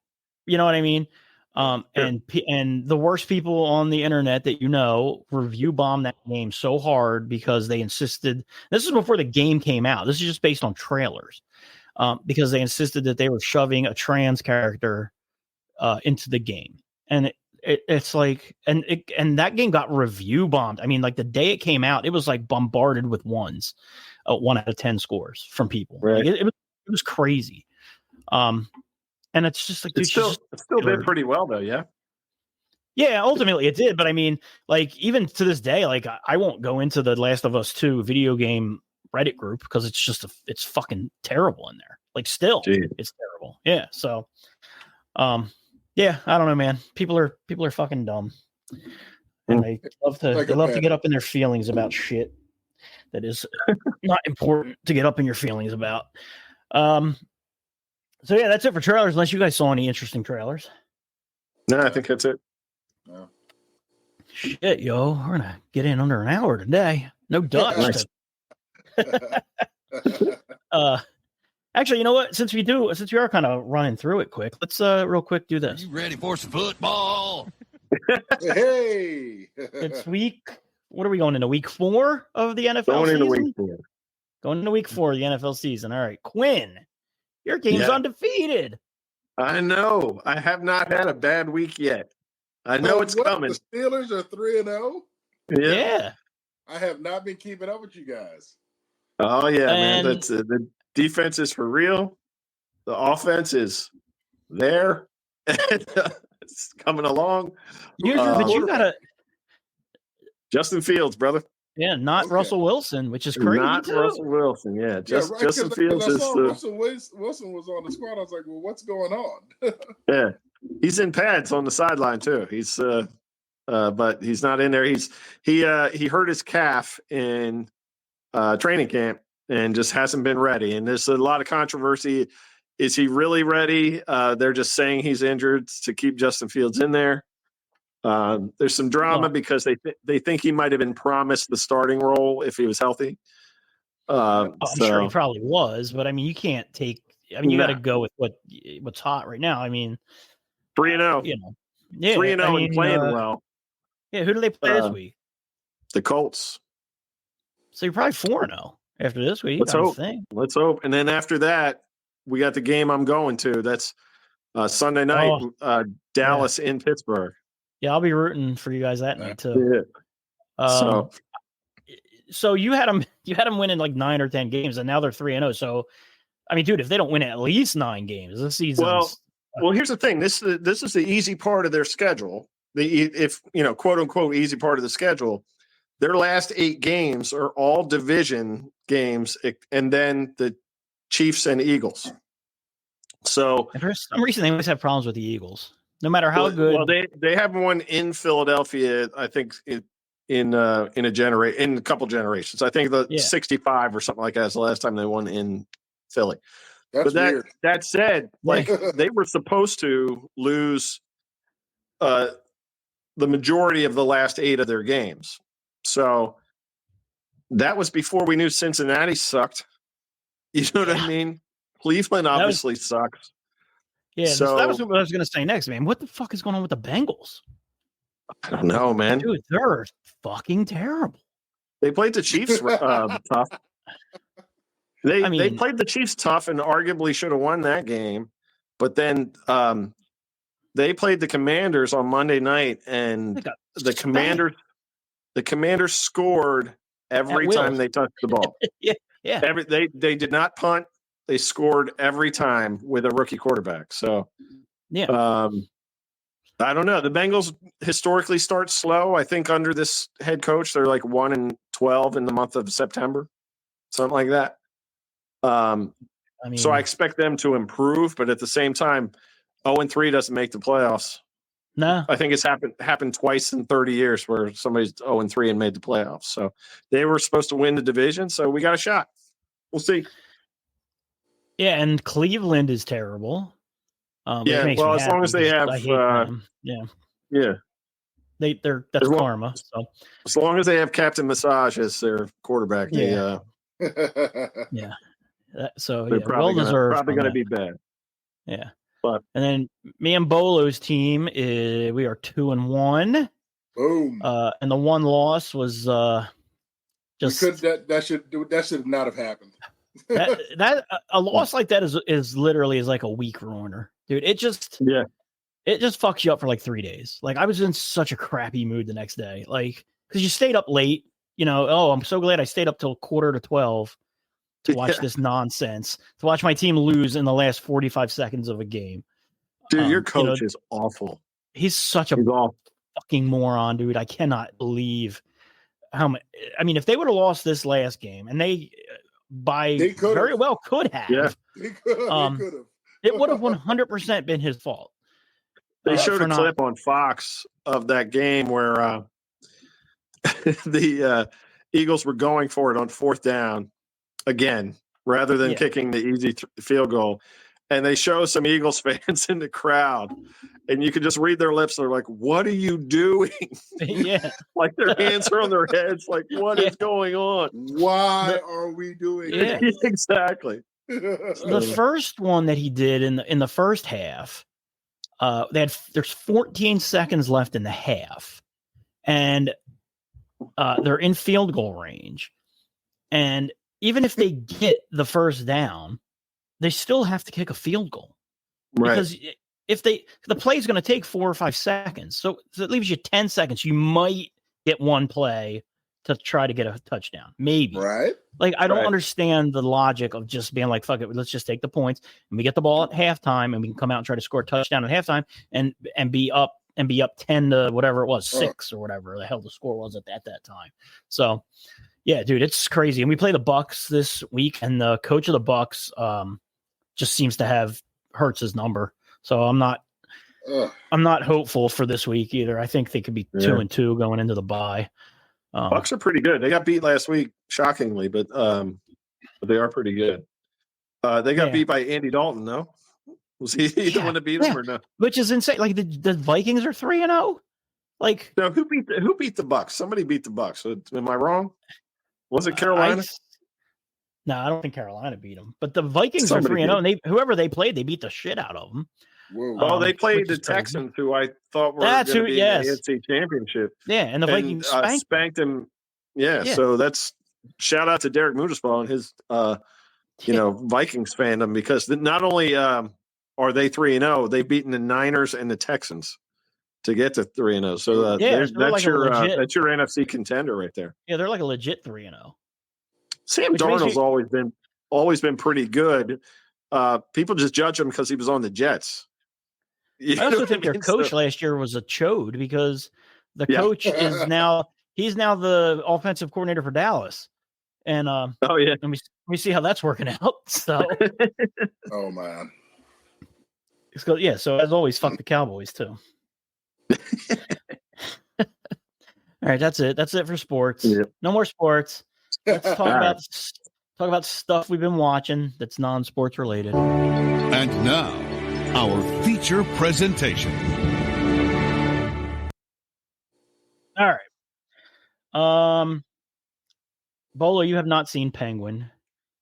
You know what I mean? And the worst people on the internet that review bombed that game so hard because they insisted. This is before the game came out. This is just based on trailers, because they insisted that they were shoving a trans character into the game, and it's like, and that game got review bombed. I mean, like the day it came out, it was like bombarded with 1 out of 10 scores from people. Right. Like, it was crazy. And it's just like, dude, it still did pretty well though. Yeah. Yeah, ultimately it did. But I mean, like, even to this day, like, I won't go into the Last of Us 2 video game Reddit group because it's just, it's fucking terrible in there. Like, still, it's terrible. Yeah. So, yeah, I don't know, man. People are fucking dumb. And they love to get up in their feelings about shit that is not important to get up in your feelings about. So yeah, that's it for trailers. Unless you guys saw any interesting trailers. No, I think that's it. No. Shit, yo, we're gonna get in under an hour today. No Dutch. Actually, you know what? Since we are kind of running through it quick, let's real quick do this. You ready for some football? Hey, it's week. What are we going into week 4 of the NFL season? Going into week 4 of the NFL season. All right, Quinn. Your team's undefeated. I know. I have not had a bad week yet. I know it's coming. The Steelers are 3-0. Yeah. I have not been keeping up with you guys. Oh yeah, man. That's the defense is for real. The offense is there. It's coming along. But you gotta Justin Fields, brother. Yeah, not Russell Wilson, which is crazy. Not too. Russell Wilson, Justin Fields is Russell Wilson was on the squad. I was like, well, what's going on? Yeah, he's in pads on the sideline too. He's but he's not in there. He hurt his calf in training camp and just hasn't been ready. And there's a lot of controversy. Is he really ready? They're just saying he's injured to keep Justin Fields in there. There's some drama because they think he might have been promised the starting role if he was healthy. I'm sure he probably was, but I mean, you can't take. I mean, you got to go with what's hot right now. I mean, 3-0. You know, yeah, 3-0 and playing well. Yeah, who do they play this week? The Colts. So you're probably 4-0 after this week. Let's hope. And then after that, we got the game I'm going to. That's Sunday night, Dallas in Pittsburgh. Yeah, I'll be rooting for you guys that night too. Yeah. So you had them winning like 9 or 10 games, and now they're 3-0. So, I mean, dude, if they don't win at least 9 games this season, well, here's the thing. This is the easy part of their schedule. If quote unquote easy part of the schedule. Their last 8 games are all division games, and then the Chiefs and Eagles. So, and for some reason, they always have problems with the Eagles. No matter how good. Well, they have one in Philadelphia, I think, in a couple generations. I think 65 or something like that is the last time they won in Philly. That's weird. That said, like they were supposed to lose the majority of the last 8 of their games. So that was before we knew Cincinnati sucked. You know what I mean? Cleveland obviously sucks. Yeah, so that was what I was going to say next, man. What the fuck is going on with the Bengals? I don't know, man. Dude, they're fucking terrible. They played the Chiefs tough. They played the Chiefs tough and arguably should have won that game. But then they played the Commanders on Monday night, and the Commanders scored every time they touched the ball. Yeah. They did not punt. They scored every time with a rookie quarterback. So yeah. I don't know. The Bengals historically start slow. I think under this head coach, they're like 1-12 in the month of September, something like that. So I expect them to improve, but at the same time, 0-3 doesn't make the playoffs. No, I think it's happened twice in 30 years where somebody's 0-3 and made the playoffs. So they were supposed to win the division. So we got a shot. We'll see. Yeah, and Cleveland is terrible. Well, as long as they have, that's karma. So as long as they have Captain Massage as their quarterback, they're probably going to be bad. Yeah, but and then me and Bolo's team we are 2-1. Boom. And the one loss was just that should not have happened. that a loss like that is literally like a week ruiner, dude. It just fucks you up for like 3 days. Like I was in such a crappy mood the next day, like because you stayed up late. You know, I'm so glad I stayed up till 11:45 to watch this nonsense, to watch my team lose in the last 45 seconds of a game. Dude, your coach is awful. He's such a fucking moron, dude. I cannot believe how much. I mean, if they would have lost this last game, and they very well could have. They could have. It would have 100% been his fault. They showed a clip on Fox of that game where the Eagles were going for it on 4th down again, rather than kicking the easy field goal. And they show some Eagles fans in the crowd, and you can just read their lips. They're like, "What are you doing?" Yeah, like their hands are on their heads. Like, what is going on? Why are we doing it? Exactly. The first one that he did in the first half, there's 14 seconds left in the half, and they're in field goal range, and even if they get the first down, they still have to kick a field goal, right? Because if the play is going to take 4 or 5 seconds, so it leaves you 10 seconds. You might get one play to try to get a touchdown, maybe. Right? Like I don't understand the logic of just being like, "Fuck it, let's just take the points and we get the ball at halftime, and we can come out and try to score a touchdown at halftime and be up 10 to whatever it was, 6 or whatever the hell the score was at that time." So, yeah, dude, it's crazy. And we play the Bucks this week, and the coach of the Bucks just seems to have Hurts' number. So I'm not hopeful for this week either. I think they could be 2-2 going into the bye. Bucks are pretty good. They got beat last week, shockingly, but they are pretty good. They got beat by Andy Dalton, no? Was he the one to beat him or no? Which is insane. Like the Vikings are 3-0. Like no, who beat the Bucks? Somebody beat the Bucks. Am I wrong? Was it Carolina? No, I don't think Carolina beat them. But the Vikings are 3-0, and whoever they played, they beat the shit out of them. They played the Texans, who I thought were going to be in the AFC Championship. Yeah, and the Vikings spanked them. Yeah, so that's shout out to Derek Mudersbaugh and his Vikings fandom, because not only are they 3-0, they've beaten the Niners and the Texans to get to 3-0. So that's your NFC contender right there. Yeah, they're like a legit 3-0. Sam Darnold's always been pretty good. People just judge him because he was on the Jets. I also think their coach last year was a chode, because the coach is now the offensive coordinator for Dallas. And let me see how that's working out. So oh man. So as always, fuck the Cowboys too. All right, that's it. That's it for sports. Yep. No more sports. Let's talk about stuff we've been watching that's non-sports related. And now, our feature presentation. All right. Bolo, you have not seen Penguin.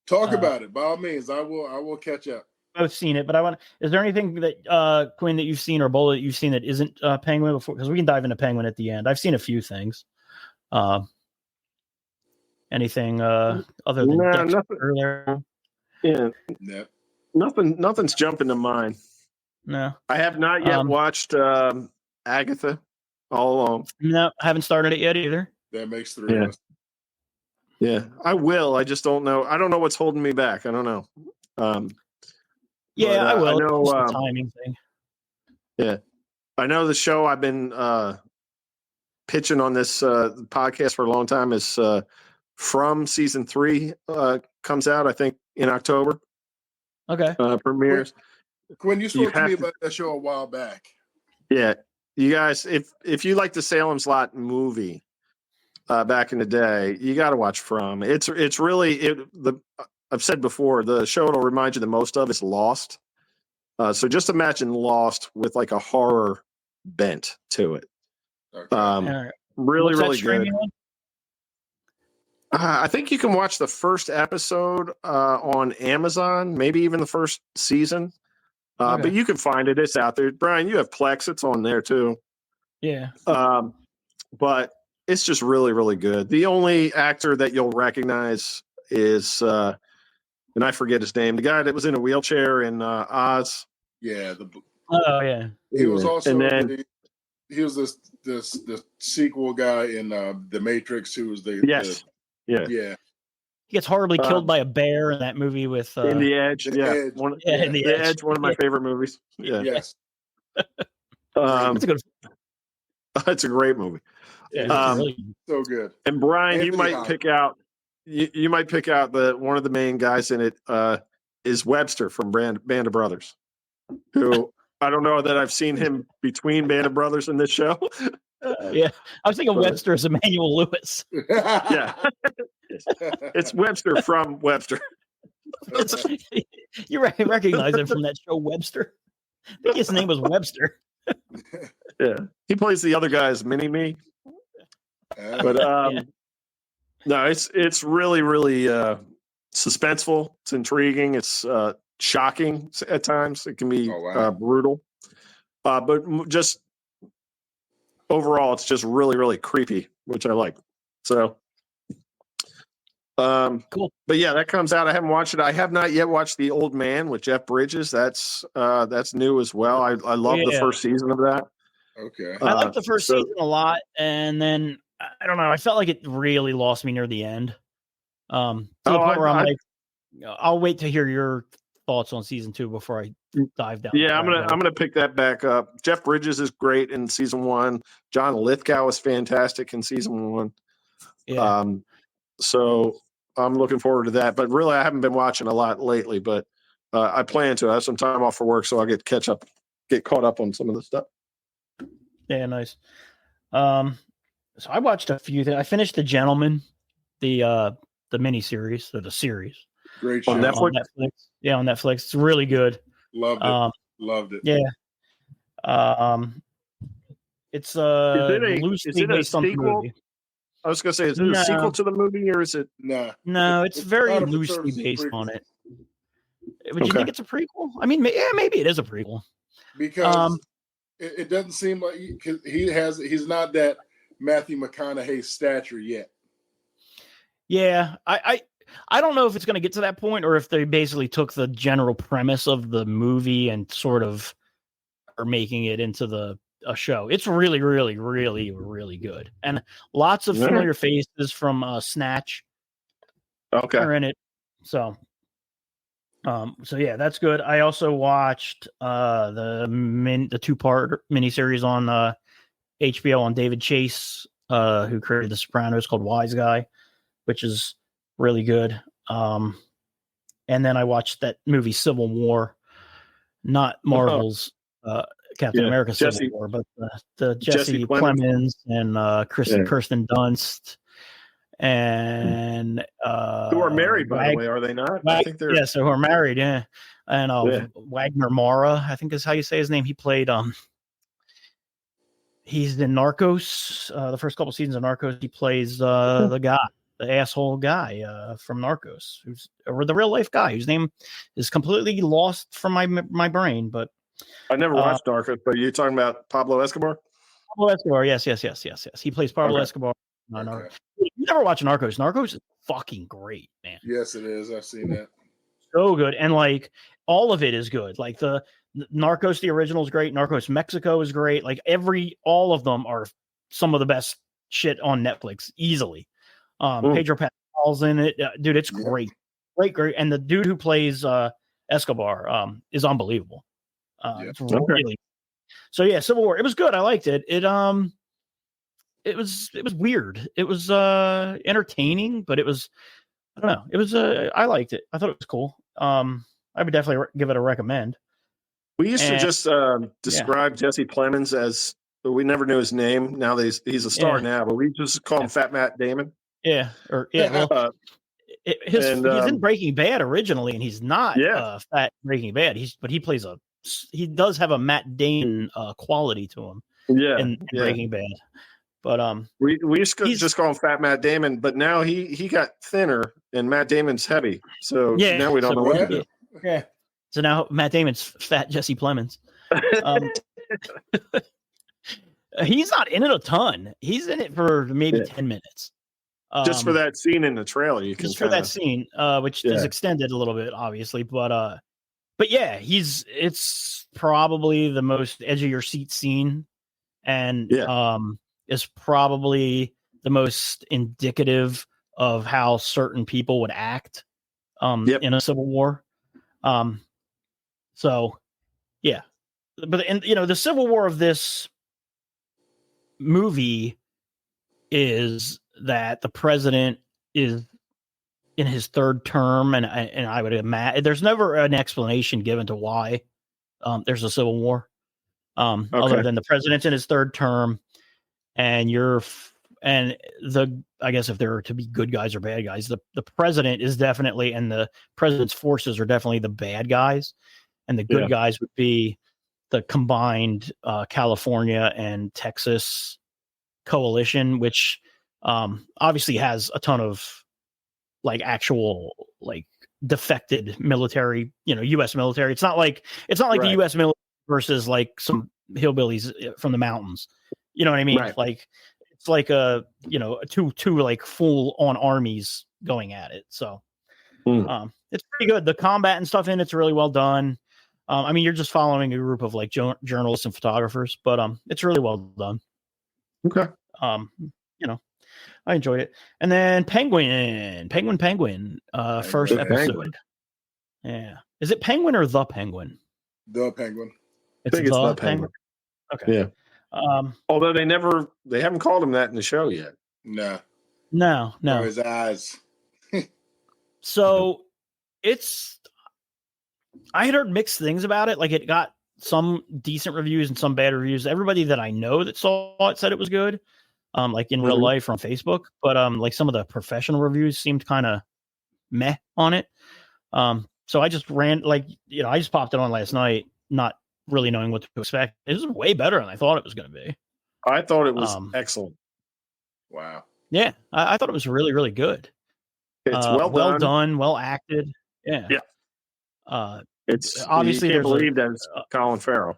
Talk about it by all means. I will catch up. I've seen it, but I want. Is there anything that Quinn that you've seen or Bolo that you've seen that isn't Penguin before? Because we can dive into Penguin at the end. I've seen a few things. Anything other than nothing. earlier? Yeah, Yeah. nothing's jumping to mind. No, I have not yet watched Agatha all along. No, I haven't started it yet either. That makes 3 of us. Yeah, I will. I just don't know. I don't know what's holding me back. I don't know. Yeah, I will. I know it's just a timing thing. Yeah, I know the show I've been pitching on this podcast for a long time is From season 3 comes out, I think, in October. Okay. Premieres. Quinn, you spoke to me about that show a while back. Yeah, you guys, if you like the Salem's Lot movie back in the day, you got to watch From. It's really I've said before, the show it'll remind you the most of is Lost. So just imagine Lost with like a horror bent to it. Okay. Really, What's really that good. on? I think you can watch the first episode on Amazon, maybe even the first season. Okay. But you can find it. It's out there. Brian, you have Plex. It's on there too. Yeah. But it's just really, really good. The only actor that you'll recognize is, and I forget his name, the guy that was in a wheelchair in Oz. Yeah. Oh yeah. He was also And then, he was the sequel guy in The Matrix, who was the yeah. He gets horribly killed by a bear in that movie with In The Edge. The Edge. In The Edge. One of my favorite movies. Yeah. Yes. It's a good. It's a great movie. Yeah, really So good. And Brian, Anthony you might Hopkins. pick out. You might pick out one of the main guys in it is Webster from Band of Brothers, who I don't know that I've seen him between Band of Brothers and this show. yeah, I was thinking Webster as Emmanuel Lewis. Yeah, it's Webster from Webster. You recognize him from that show, Webster. I think his name was Webster. Yeah, he plays the other guy's Mini-Me. But no, it's really, really suspenseful. It's intriguing. It's shocking at times. It can be brutal. But just overall, it's just really, really creepy, which I like. So, cool. But yeah, that comes out. I haven't watched it. I have not yet watched The Old Man with Jeff Bridges. That's new as well. I love the first season of that. Okay. I liked the first season a lot, and then I don't know. I felt like it really lost me near the end. To the point where I'm like, I'll wait to hear your thoughts on season 2 before I dive down. Yeah, I'm gonna pick that back up. Jeff Bridges is great in season 1. John Lithgow is fantastic in season 1. Yeah. So I'm looking forward to that. But really, I haven't been watching a lot lately. But I plan to. I have some time off for work, so I'll get caught up on some of the stuff. Yeah, nice. So I watched a few things. I finished The Gentleman, the miniseries or the series. Great show. On Netflix? Yeah, on Netflix. It's really good. Loved it. Loved it. Yeah. It's loosely based on the movie. I was gonna say, is it a sequel to the movie or is it? No, it's very loosely based on it. Would you think it's a prequel? I mean, yeah, maybe it is a prequel. Because it doesn't seem like he's not that Matthew McConaughey stature yet. Yeah, I don't know if it's going to get to that point or if they basically took the general premise of the movie and sort of are making it into a show. It's really, really, really, really good, and lots of familiar faces from Snatch. Okay, are in it. So yeah, that's good. I also watched the 2-part miniseries on HBO on David Chase, who created The Sopranos, called Wise Guy, which is really good. And then I watched that movie Civil War, not Marvel's Captain America Civil War, but the Jesse Plemons and Kirsten Dunst. And who are married, by the way, are they not? I think they're so who are married, yeah. And Wagner Moura, I think is how you say his name. He played He's in Narcos. The first couple seasons of Narcos, he plays the guy, the asshole guy from Narcos, who's the real life guy whose name is completely lost from my brain. But I never watched Narcos, but you're talking about Pablo Escobar? Pablo Escobar, yes. He plays Pablo Escobar. Okay. You never watch Narcos. Narcos is fucking great, man. Yes, it is. I've seen that. So good. And like all of it is good. Like the Narcos, the original is great. Narcos Mexico is great. Like all of them are some of the best shit on Netflix easily. Pedro Pascal's in it. Dude, it's great. Great. And the dude who plays Escobar is unbelievable. It's really so yeah, Civil War. It was good. I liked it. It was weird. It was entertaining, but it was, I don't know. It was I liked it. I thought it was cool. I would definitely give it a recommend. We used to just describe Jesse Plemons as, we never knew his name. Now he's a star now, but we just call him Fat Matt Damon. Yeah, well, he's in Breaking Bad originally, and he's not fat Breaking Bad. He does have a Matt Damon quality to him. In Breaking Bad. But we used to just call him Fat Matt Damon, but now he got thinner and Matt Damon's heavy. So now we don't know what to do. Yeah. So now Matt Damon's fat Jesse Plemons. He's not in it a ton. He's in it for maybe 10 minutes. Just for that scene in the trailer, for that scene, which is extended a little bit, obviously. But yeah, it's probably the most edge of your seat scene, and is probably the most indicative of how certain people would act in a civil war. So yeah, but the civil war of this movie is that the president is in his third term, and I would imagine there's never an explanation given to why there's a civil war, other than the president's in his third term, and I guess if there are to be good guys or bad guys, the president is definitely, and the president's forces are definitely the bad guys, and the good guys would be the combined California and Texas coalition, which obviously has a ton of like actual like defected military, U.S. military. It's not like the U.S. military versus like some hillbillies from the mountains. You know what I mean? Right. Like it's like two like full on armies going at it. So it's pretty good. The combat and stuff in it's really well done. I mean, you're just following a group of like journalists and photographers, but it's really well done. Okay. I enjoyed it. And then Penguin, first episode. Penguin. Yeah. Is it Penguin or The Penguin? The Penguin. I think it's The Penguin. Okay. Yeah. Although they haven't called him that in the show yet. No. No. His eyes. So I had heard mixed things about it. Like it got some decent reviews and some bad reviews. Everybody that I know that saw it said it was good. Like in real life or on Facebook, but like some of the professional reviews seemed kind of meh on it. So I just I just popped it on last night, not really knowing what to expect. It was way better than I thought it was going to be. I thought it was excellent. Wow. Yeah, I thought it was really, really good. It's well done, well acted. Yeah. Yeah. It's obviously you can't believe that's Colin Farrell.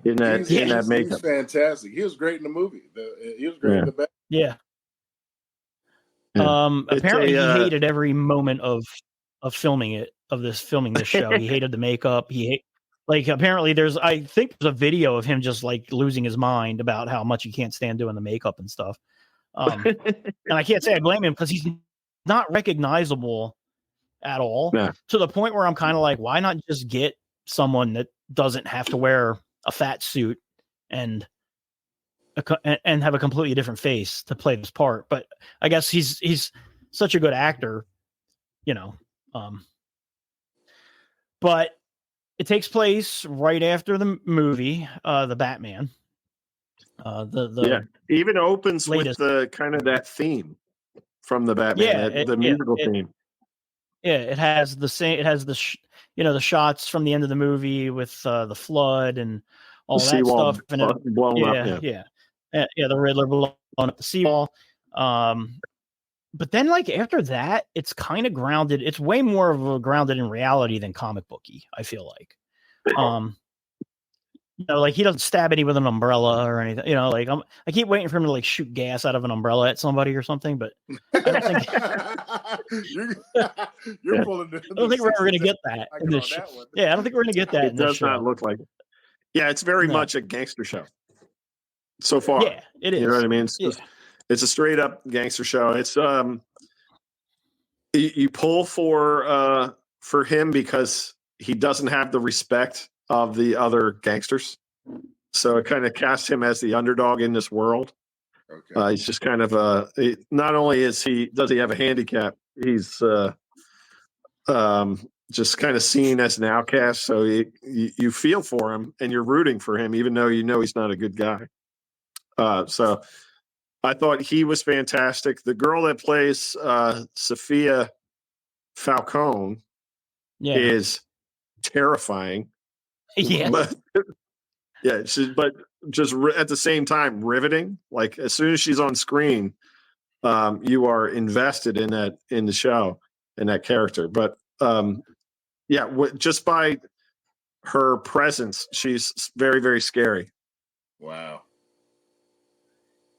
In that makeup. He's fantastic. He was great in the movie. He was great in the back. Yeah. Apparently he hated every moment of filming this show. He hated the makeup. Apparently I think there's a video of him just like losing his mind about how much he can't stand doing the makeup and stuff. And I can't say I blame him because he's not recognizable at all, to the point where I'm kind of like, why not just get someone that doesn't have to wear a fat suit and have a completely different face to play this part? But I guess he's such a good actor, but it takes place right after the movie, the Batman. Even opens latest with the kind of that theme from the Batman, the musical theme. Yeah, it has the same. It has the shots from the end of the movie with the flood and all The that seawall stuff. And blown up. Yeah, the Riddler blowing up the seawall. But then, like, after that, it's kind of grounded. It's way more of a grounded in reality than comic booky, I feel like. Like, he doesn't stab any with an umbrella or anything. Like, I keep waiting for him to, like, shoot gas out of an umbrella at somebody or something, but I don't think you're pulling I don't think we're ever going to get that in this show. Yeah, I don't think we're going to get that in this show. It does not look like it. Yeah, it's very much a gangster show so far. Yeah, it is. You know what I mean? It's a straight up gangster show. It's you pull for him because he doesn't have the respect of the other gangsters, so it kind of casts him as the underdog in this world. Okay. He's just kind of not only does he have a handicap, he's just kind of seen as an outcast. So you feel for him and you're rooting for him, even though he's not a good guy. So I thought he was fantastic. The girl that plays Sophia Falcone is terrifying. Yeah. But just at the same time riveting. Like, as soon as she's on screen, you are invested in the show, in that character. But just by her presence, she's very, very scary. Wow.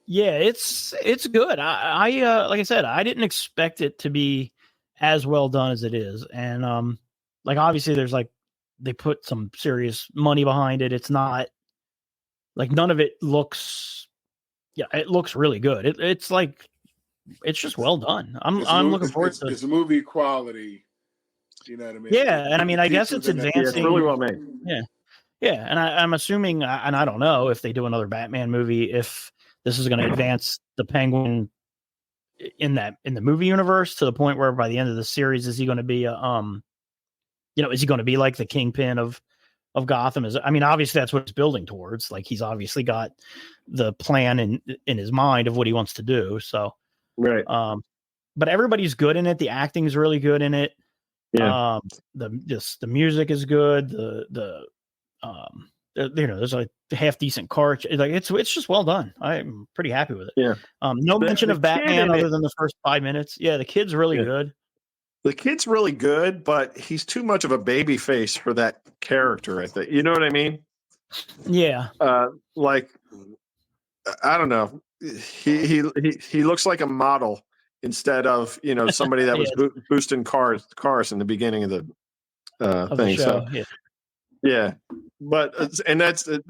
Yeah, it's good. I like I said, I didn't expect it to be as well done as it is, and like, obviously there's, like, they put some serious money behind it. It's not like, none of it looks. Yeah, it looks really good. It's like, it's just well done. I'm looking forward to it. It's movie quality. You know what I mean? Yeah, and I mean, I guess it's advancing. It's really well made. Yeah, and I'm assuming, and I don't know if they do another Batman movie, if this is going to advance the Penguin in the movie universe to the point where by the end of the series, is he going to be is he going to be like the Kingpin of Gotham? I mean, obviously that's what it's building towards. Like, he's obviously got the plan in his mind of what he wants to do. So, right. But everybody's good in it. The acting is really good in it. Yeah. The music is good. There's a half decent car. Like, it's just well done. I'm pretty happy with it. Yeah. No mention of Batman other than the first 5 minutes. Yeah, the kid's really good. The kid's really good, but he's too much of a baby face for that character, I think. You know what I mean? Yeah. Like, I don't know. He looks like a model instead of, somebody that was boosting cars in the beginning of the thing. The show. Yeah. But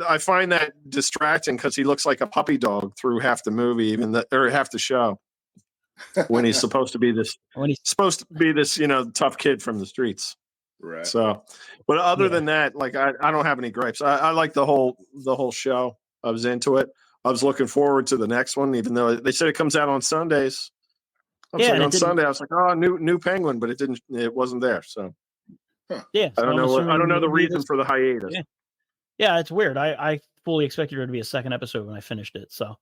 I find that distracting because he looks like a puppy dog through half the movie, or half the show, when he's supposed to be this tough kid from the streets. Right. So, but other than that, like, I don't have any gripes. I like the whole show. I was into it. I was looking forward to the next one, even though they said it comes out on Sundays. On Sunday, I was like, oh, new Penguin, but it wasn't there. So, yeah, I don't know the reason for the hiatus. Yeah, it's weird. I fully expected there to be a second episode when I finished it. So,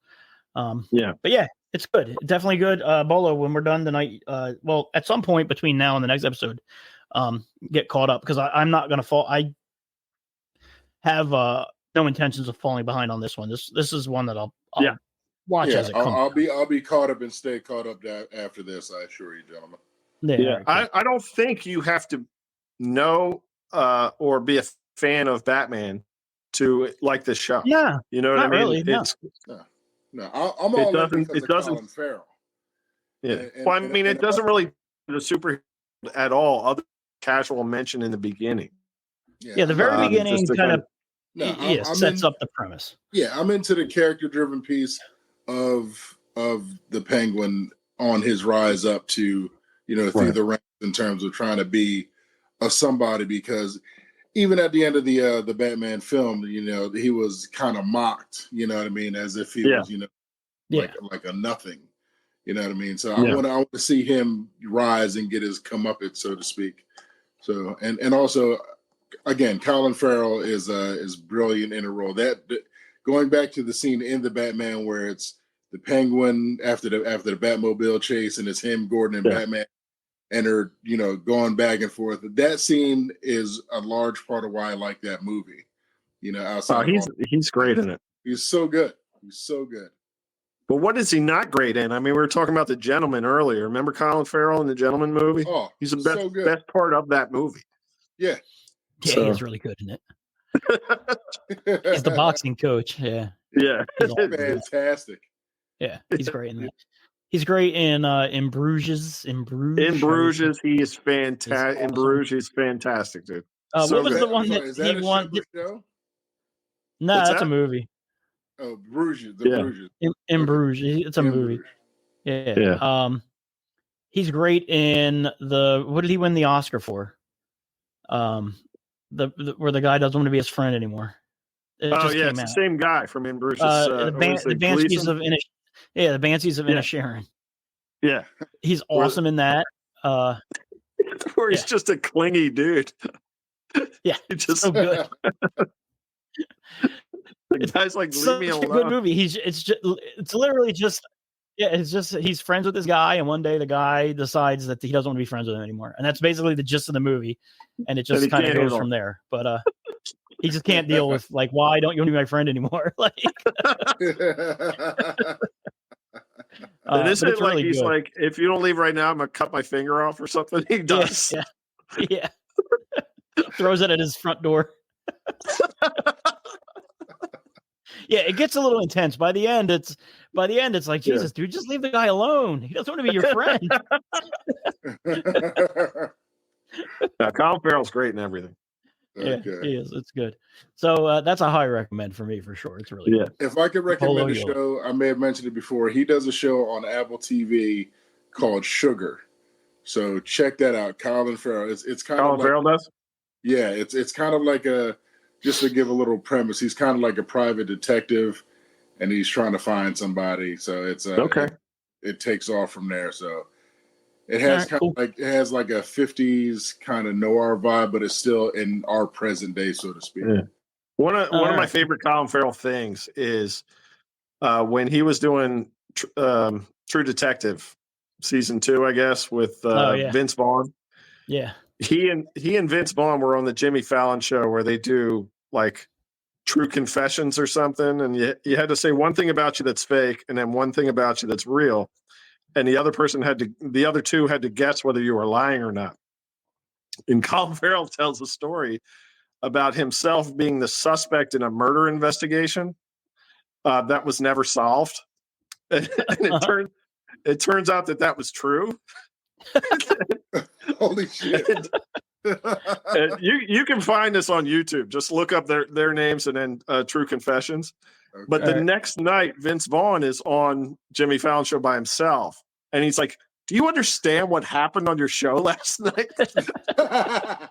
but yeah, it's good. Definitely good. Bolo, when we're done tonight, at some point between now and the next episode, get caught up, because I'm not going to fall. I have no intentions of falling behind on this one. This is one that I'll watch as it comes. I'll be caught up and stay caught up after this. I assure you, gentlemen. Yeah. I don't think you have to know or be a fan of Batman to like this show. Yeah, you know what I mean? Really, no, I'm all in because of Colin Farrell. Yeah, it doesn't really the superhero at all. Other casual mention in the beginning. Yeah, the very beginning kind of sets up the premise. Yeah, I'm into the character-driven piece of the Penguin on his rise up to through the ranks in terms of trying to be a somebody, because even at the end of the Batman film, he was kind of mocked, you know what I mean, as if he was, like a nothing, you know what I mean. So I want to see him rise and get his comeuppance, so to speak. So and also, again, Colin Farrell is brilliant in a role. That going back to the scene in the Batman where it's the Penguin after the Batmobile chase, and it's him, Gordon, and Batman. And they're, going back and forth. That scene is a large part of why I like that movie. outside. He's great in it. He's so good. He's so good. But what is he not great in? I mean, we were talking about The Gentleman earlier. Remember Colin Farrell in The Gentleman movie? Oh, he's the so good. best part of that movie. Yeah. Yeah, he's really good in it. He's the boxing coach. Yeah. Yeah. Fantastic. Yeah, he's great in that. He's great in Bruges. In Bruges, he is fantastic. Awesome. In Bruges, he's fantastic, dude. What was the one that he won? Show? No, that's a movie. Oh, Bruges. Bruges. In Bruges, it's a movie. Bruges. Yeah. He's great in what did he win the Oscar for? Where the guy doesn't want to be his friend anymore. It's the same guy from In Bruges. The Banshees of the Banshees of Inisherin. Yeah, he's awesome in that. Where he's just a clingy dude. Yeah, he's just so good. The guy's like, leave me alone. It's a good movie. It's literally just. Yeah, it's just he's friends with this guy, and one day the guy decides that he doesn't want to be friends with him anymore, and that's basically the gist of the movie, and it just kind of goes from there. But he just can't deal with why don't you want to be my friend anymore? And isn't it like really he's good. Like, if you don't leave right now, I'm gonna cut my finger off or something? He does. Yeah. Throws it at his front door. Yeah, it gets a little intense. By the end, it's like, Jesus, dude, just leave the guy alone. He doesn't want to be your friend. Colin Farrell's great in everything. Yeah, he is. It's good. So that's a high recommend for me for sure. It's really good. If I could recommend a show, I may have mentioned it before. He does a show on Apple TV called Sugar. So check that out. Colin Farrell. It's kind Colin of Farrell does? Yeah, it's kind of like just to give a little premise, he's kind of like a private detective, and he's trying to find somebody. So it's okay. It takes off from there. So it has it has like a 50s kind of noir vibe, but it's still in our present day, so to speak. Yeah. One of my favorite Colin Farrell things is when he was doing True Detective season 2, I guess, with Vince Vaughn. Yeah. He and Vince Vaughn were on the Jimmy Fallon show where they do like true confessions or something, and you had to say one thing about you that's fake and then one thing about you that's real, and the other two had to guess whether you were lying or not. And Colin Farrell tells a story about himself being the suspect in a murder investigation that was never solved, and it turns out that was true. Holy shit. And you can find this on YouTube. Just look up their names and then True Confessions. Okay. But the next night, Vince Vaughn is on Jimmy Fallon show by himself. And he's like, do you understand what happened on your show last night?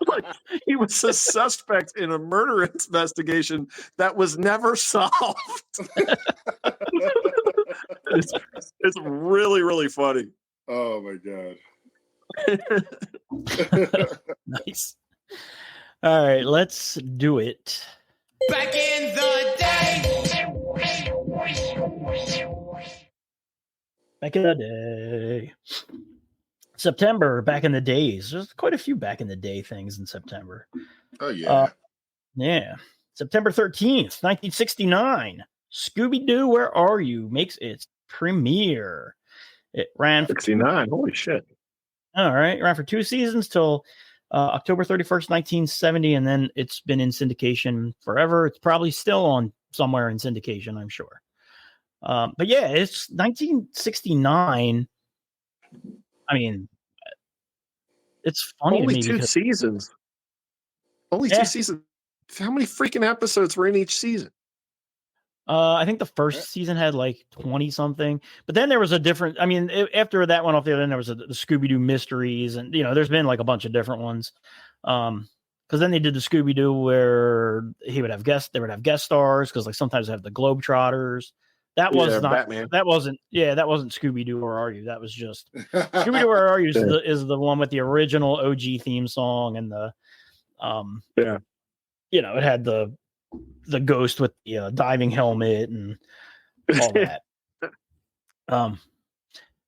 Like, he was a suspect in a murder investigation that was never solved. It's really, really funny. Oh, my God. Nice. All right, let's do it. Back in the day. Back in the day. September, back in the days. There's quite a few back in the day things in September. Oh, yeah. Yeah. September 13th, 1969. Scooby-Doo, Where Are You? Makes its premiere. It ran for 69. Holy shit. All right. It ran for 2 seasons till October 31st, 1970, and then it's been in syndication forever. It's probably still on somewhere in syndication, I'm sure. But yeah, it's 1969. I mean, it's funny Only to me 2 seasons. Only 2 seasons. How many freaking episodes were in each season? I think the first season had like 20 something, but then there was a different, after that went off the other end, there was the Scooby-Doo mysteries, and there's been like a bunch of different ones. Because then they did the Scooby-Doo where they would have guest stars, because like sometimes they have the Globetrotters. That was not Batman. That wasn't Scooby-Doo, Where Are You? That was just Scooby-Doo, Where Are You is the one with the original OG theme song, and the it had the ghost with the diving helmet and all that,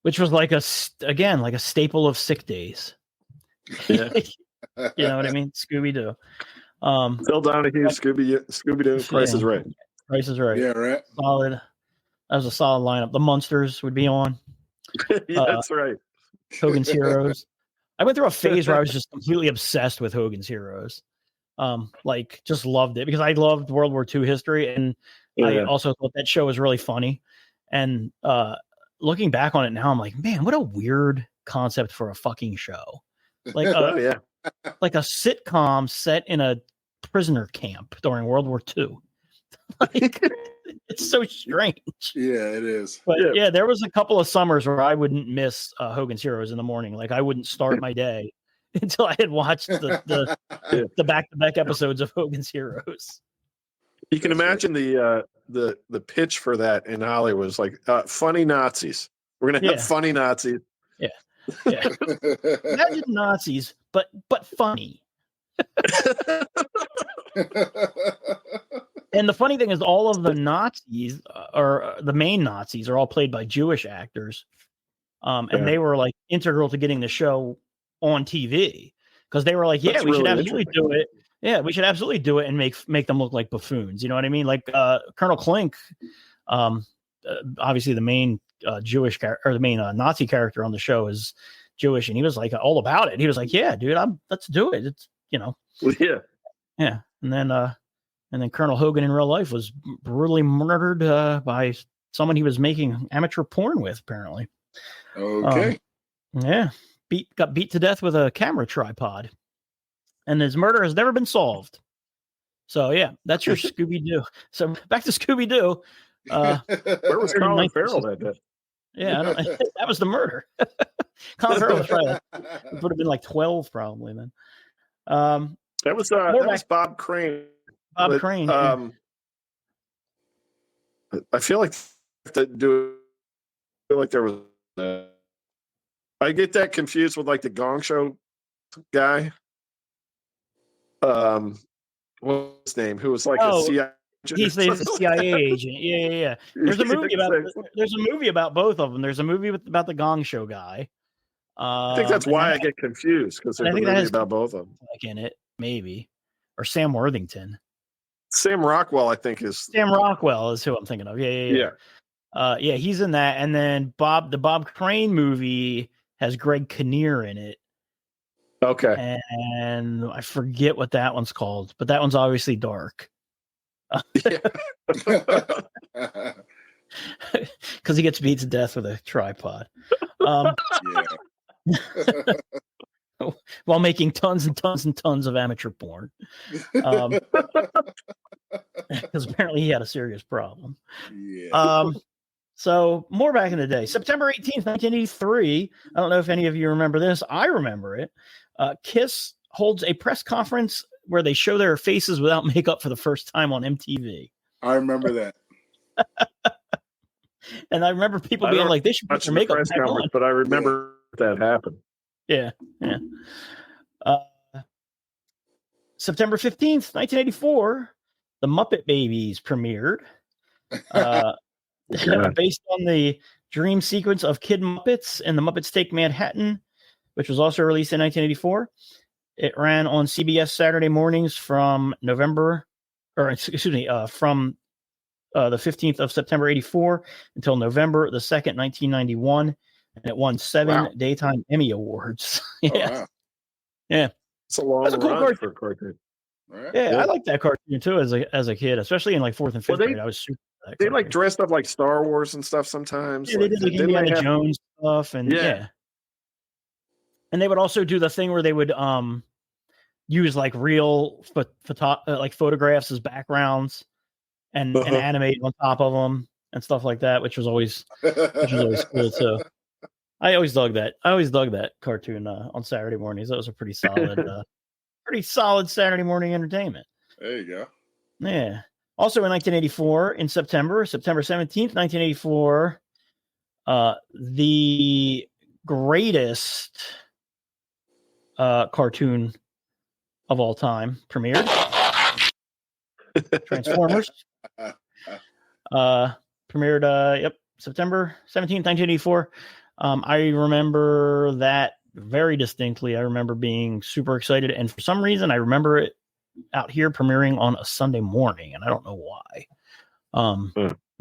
which was like a staple of sick days. Yeah. You know what I mean? Scooby-Doo. Phil Donahue, Scooby-Doo, Price is Right. Price is Right. Yeah, right. Solid. That was a solid lineup. The Munsters would be on. That's right. Hogan's Heroes. I went through a phase where I was just completely obsessed with Hogan's Heroes. Like just loved it because I loved World War II history, and I also thought that show was really funny. And looking back on it now, I'm like, man, what a weird concept for a fucking show. Like, like a sitcom set in a prisoner camp during World War II. Like, it's so strange. Yeah, it is. But yeah, there was a couple of summers where I wouldn't miss Hogan's Heroes in the morning. Like I wouldn't start my day until I had watched the back-to-back episodes of Hogan's Heroes. You can imagine the pitch for that in Hollywood was like funny Nazis. We're gonna have funny Nazis. Yeah. Imagine Nazis, but funny. And the funny thing is, all of the Nazis, or the main Nazis, are all played by Jewish actors, and they were like integral to getting the show on TV because they were like, "Yeah, we should absolutely do it. Yeah, we should absolutely do it and make them look like buffoons." You know what I mean? Like Colonel Klink, obviously the main Jewish or the main Nazi character on the show is Jewish, and he was like all about it. He was like, "Yeah, dude, let's do it." It's yeah, and then Colonel Hogan in real life was brutally murdered by someone he was making amateur porn with, apparently. Okay. Got beat to death with a camera tripod, and his murder has never been solved. So yeah, that's your Scooby-Doo. So back to Scooby-Doo. Where was Colin Farrell that day? Yeah, that was the murder. Colin Farrell was probably would have been like 12 probably then. That was Bob Crane. Crane. I feel like there was. I get that confused with like the Gong Show guy. What's his name? Who was like a CIA agent? He's a CIA agent. Yeah. There's a movie about both of them. There's a movie about the Gong Show guy. I think that's why I get confused because there's a movie about both of them. Like in it, maybe, or Sam Worthington. Sam Rockwell, I think Sam Rockwell is who I'm thinking of. Yeah. He's in that, and then the Bob Crane movie has Greg Kinnear in it. Okay. And I forget what that one's called, but that one's obviously dark. Because he gets beat to death with a tripod. While making tons and tons and tons of amateur porn. Because apparently he had a serious problem. Yeah. So more back in the day, September 18th, 1983. I don't know if any of you remember this. I remember it. Kiss holds a press conference where they show their faces without makeup for the first time on MTV. I remember that. And I remember people being like, they should put their makeup back on. But I remember that happened. Yeah. September 15th, 1984, The Muppet Babies premiered. Based on the dream sequence of Kid Muppets and The Muppets Take Manhattan, which was also released in 1984. It ran on CBS Saturday mornings from from the 15th of September 84 until November the 2nd, 1991. And it won 7 daytime Emmy Awards. Yeah. It's a long run for a cartoon. Right. Yeah, I like that cartoon too as a kid, especially in like 4th and 5th grade. I was super. They like dressed up like Star Wars and stuff sometimes. Yeah, they did like Indiana Jones stuff, and yeah. And they would also do the thing where they would use like real photographs as backgrounds and animate on top of them and stuff like that, which was always cool too. I always dug that cartoon on Saturday mornings. That was a pretty solid Saturday morning entertainment. There you go. Yeah. Also in 1984, in September 17th, 1984, the greatest cartoon of all time premiered. Transformers. Premiered, September 17th, 1984. I remember that very distinctly. I remember being super excited, and for some reason, I remember it out here premiering on a Sunday morning, and I don't know why.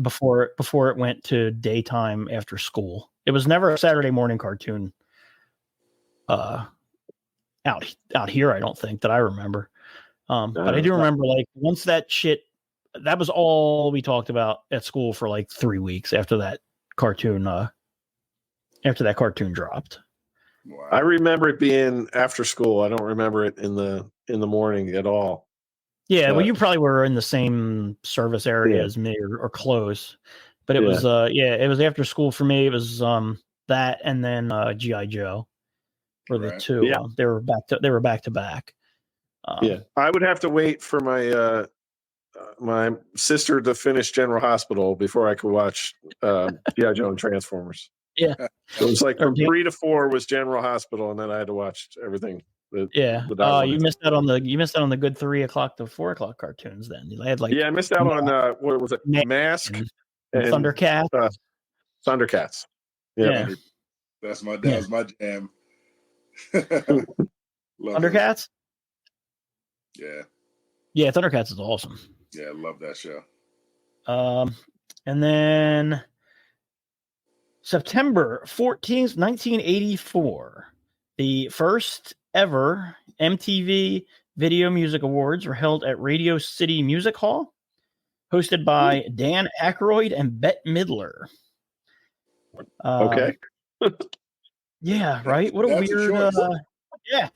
Before it went to daytime after school. It was never a Saturday morning cartoon. Out here, I don't think that I remember. But I do remember, like, once that was all we talked about at school for like 3 weeks after that cartoon dropped. Wow. I remember it being after school. I don't remember it in the morning at all. Yeah, well, you probably were in the same service area as me or close. But it was it was after school for me. It was that and then G.I. Joe were the two. Yeah. They were back to back. I would have to wait for my my sister to finish General Hospital before I could watch G.I. Joe and Transformers. Yeah, it was like from 3 to 4 was General Hospital, and then I had to watch everything. You missed out on the good 3 o'clock to 4 o'clock cartoons. Then they had like I missed out on what was it, Mask and Thundercats. Thundercats. Yeah. That's my jam. Thundercats. Yeah, Thundercats is awesome. Yeah, I love that show. And then September 14th, 1984, the first ever MTV Video Music Awards were held at Radio City Music Hall, hosted by Dan Aykroyd and Bette Midler. Okay. Yeah, right? What a weird... yeah.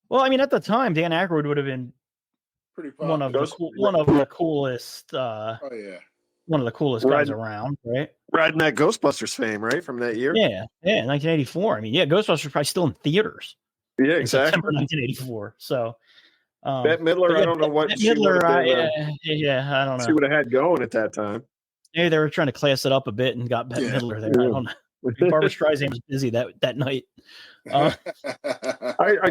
Well, I mean, at the time, Dan Aykroyd would have been pretty one of the coolest. One of the coolest guys around, right? Riding that Ghostbusters fame, right, from that year. Yeah, 1984. I mean, Ghostbusters was probably still in theaters. Yeah, exactly. September 1984. So, Bette Midler, I don't know what Bette Midler. I don't know. She would have had going at that time. Maybe they were trying to class it up a bit and got Bette Midler there. I don't know. Barbara Streisand was busy that night. I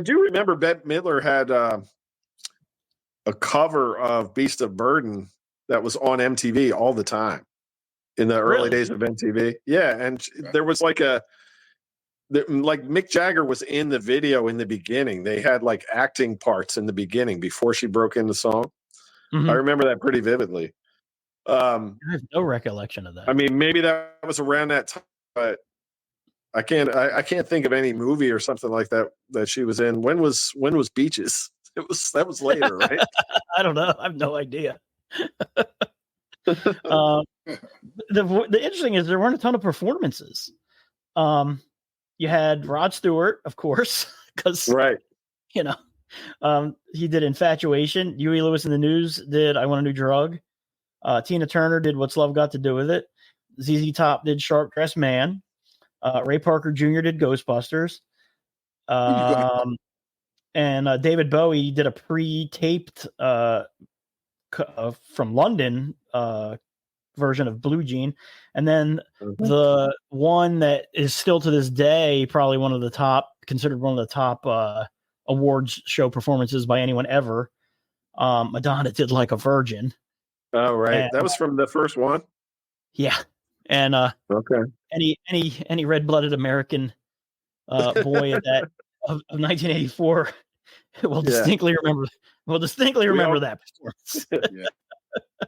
do remember Bette Midler had a cover of Beast of Burden that was on MTV all the time in the early days of MTV. Yeah, and there was like Mick Jagger was in the video in the beginning. They had like acting parts in the beginning before she broke into song. Mm-hmm. I remember that pretty vividly. I have no recollection of that. I mean, maybe that was around that time, but I can't think of any movie or something like that she was in. When was Beaches? That was later, right? I don't know. I have no idea. The interesting is there weren't a ton of performances. You had Rod Stewart, of course, because he did Infatuation. Huey Lewis in the News did I Want a New Drug. Tina Turner did What's Love Got to Do with It. ZZ Top did Sharp Dressed Man. Ray Parker Jr. did Ghostbusters. And David Bowie did a pre-taped from London version of Blue Jean. And then the one that is still to this day probably considered one of the top awards show performances by anyone ever. Madonna did Like a Virgin. Oh, right. And that was from the first one? Yeah. And okay. Any red-blooded American boy of 1984 will distinctly remember that performance. Yeah.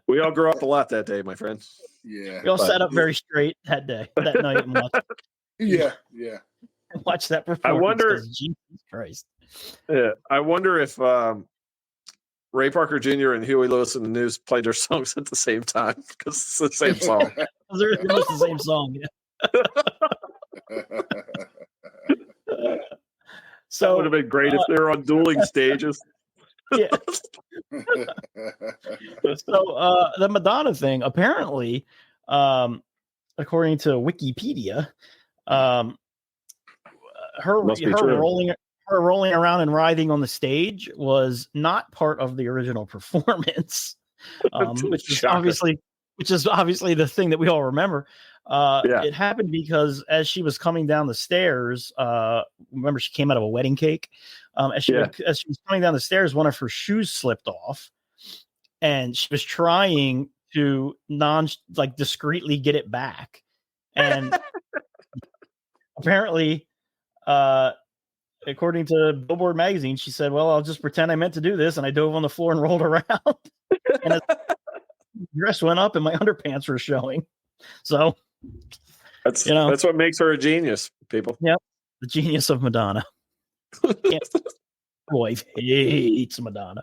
We all grew up a lot that day, my friend. Yeah. We all sat up very straight that night and watched. Yeah. Watch that performance. I wonder. Jesus Christ. Yeah, I wonder if Ray Parker Jr. and Huey Lewis in the News played their songs at the same time because it's the same song. They're almost the same song. Yeah. So that would have been great if they were on dueling stages. Yeah. So the Madonna thing, apparently, according to Wikipedia, her rolling around and writhing on the stage was not part of the original performance, which is obviously the thing that we all remember. It happened because as she was coming down the stairs, remember she came out of a wedding cake. As she was coming down the stairs, one of her shoes slipped off, and she was trying to discreetly get it back, and apparently, according to Billboard magazine, she said, "Well, I'll just pretend I meant to do this," and I dove on the floor and rolled around, and the dress went up, and my underpants were showing. So That's what makes her a genius, people. Yep, the genius of Madonna. Wife hates Madonna.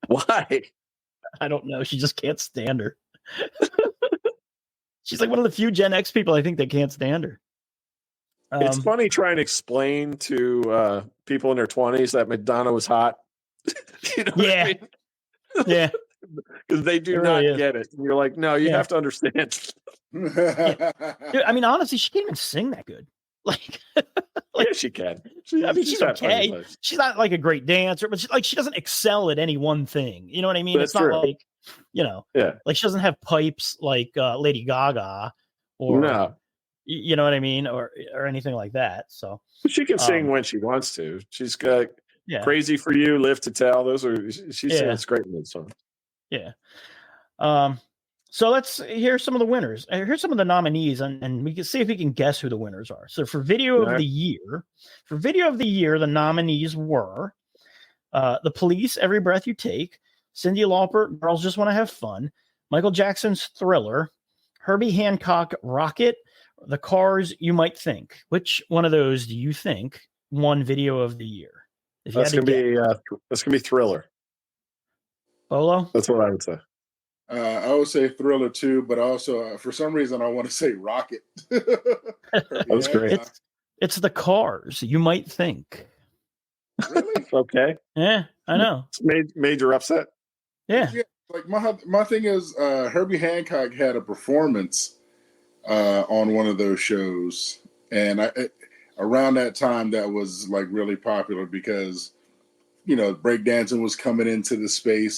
Why? I don't know. She just can't stand her. She's like one of the few Gen X people I think that can't stand her. It's funny trying to explain to people in their 20s that Madonna was hot. You know what I mean? Yeah. Because they do not get it. And you're like, no, you have to understand. Dude, I mean, honestly, she can't even sing that good. Like yeah, she can. She's okay. She's not like a great dancer, but she doesn't excel at any one thing. You know what I mean? That's it's not true. like, like she doesn't have pipes like Lady Gaga or you know what I mean, or anything like that. So she can sing when she wants to. She's got "Crazy for You," "Live to Tell." Those are she sings great in those songs. Yeah. So let's hear some of the winners. Here's some of the nominees, and we can see if we can guess who the winners are. So for video of the year, the nominees were The Police, "Every Breath You Take," Cyndi Lauper, "Girls Just Want to Have Fun," Michael Jackson's "Thriller," Herbie Hancock, "Rocket," The Cars, "You Might Think." Which one of those do you think won video of the year? If you that's gonna be Thriller. Bolo? That's what I would say. I would say Thriller too, but also for some reason I want to say Rocket. That's great. It's The Cars, "You Might Think." Really? Okay. Yeah, I know. It's major upset. Yeah. Like my thing is Herbie Hancock had a performance on one of those shows, and around that time that was like really popular because breakdancing was coming into the space,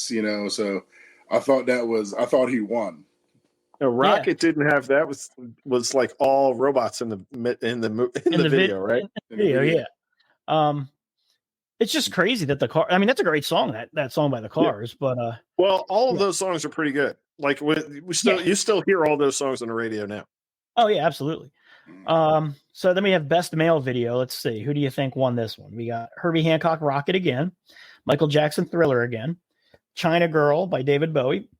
so I thought he won. No, Rocket didn't have that. Was like all robots in the video, right? In the video, yeah. It's just crazy that I mean, that's a great song, that song by The Cars, but well, all of those songs are pretty good. Like you still hear all those songs on the radio now. Oh yeah, absolutely. So then we have best male video. Let's see, who do you think won this one? We got Herbie Hancock, "Rocket" again, Michael Jackson, "Thriller" again, China Girl by David Bowie,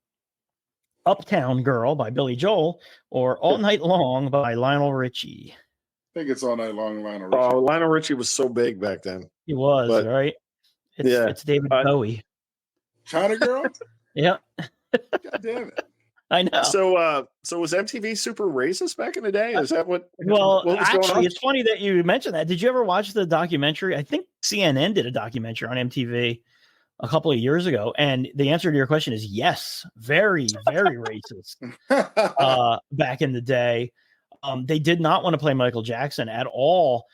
Uptown Girl by Billy Joel, or All Night Long by Lionel Richie. I think it's All Night Long, Lionel Richie. Oh, Lionel Richie was so big back then. He was, right? It's David Bowie. China Girl? Yeah. God damn it. I know. So was MTV super racist back in the day? Is that what? Well, what was actually, going on? it's funny that you mentioned that. Did you ever watch the documentary? I think CNN did a documentary on MTV a couple of years ago, and the answer to your question is yes, very, very racist. Back in the day, they did not want to play Michael Jackson at all.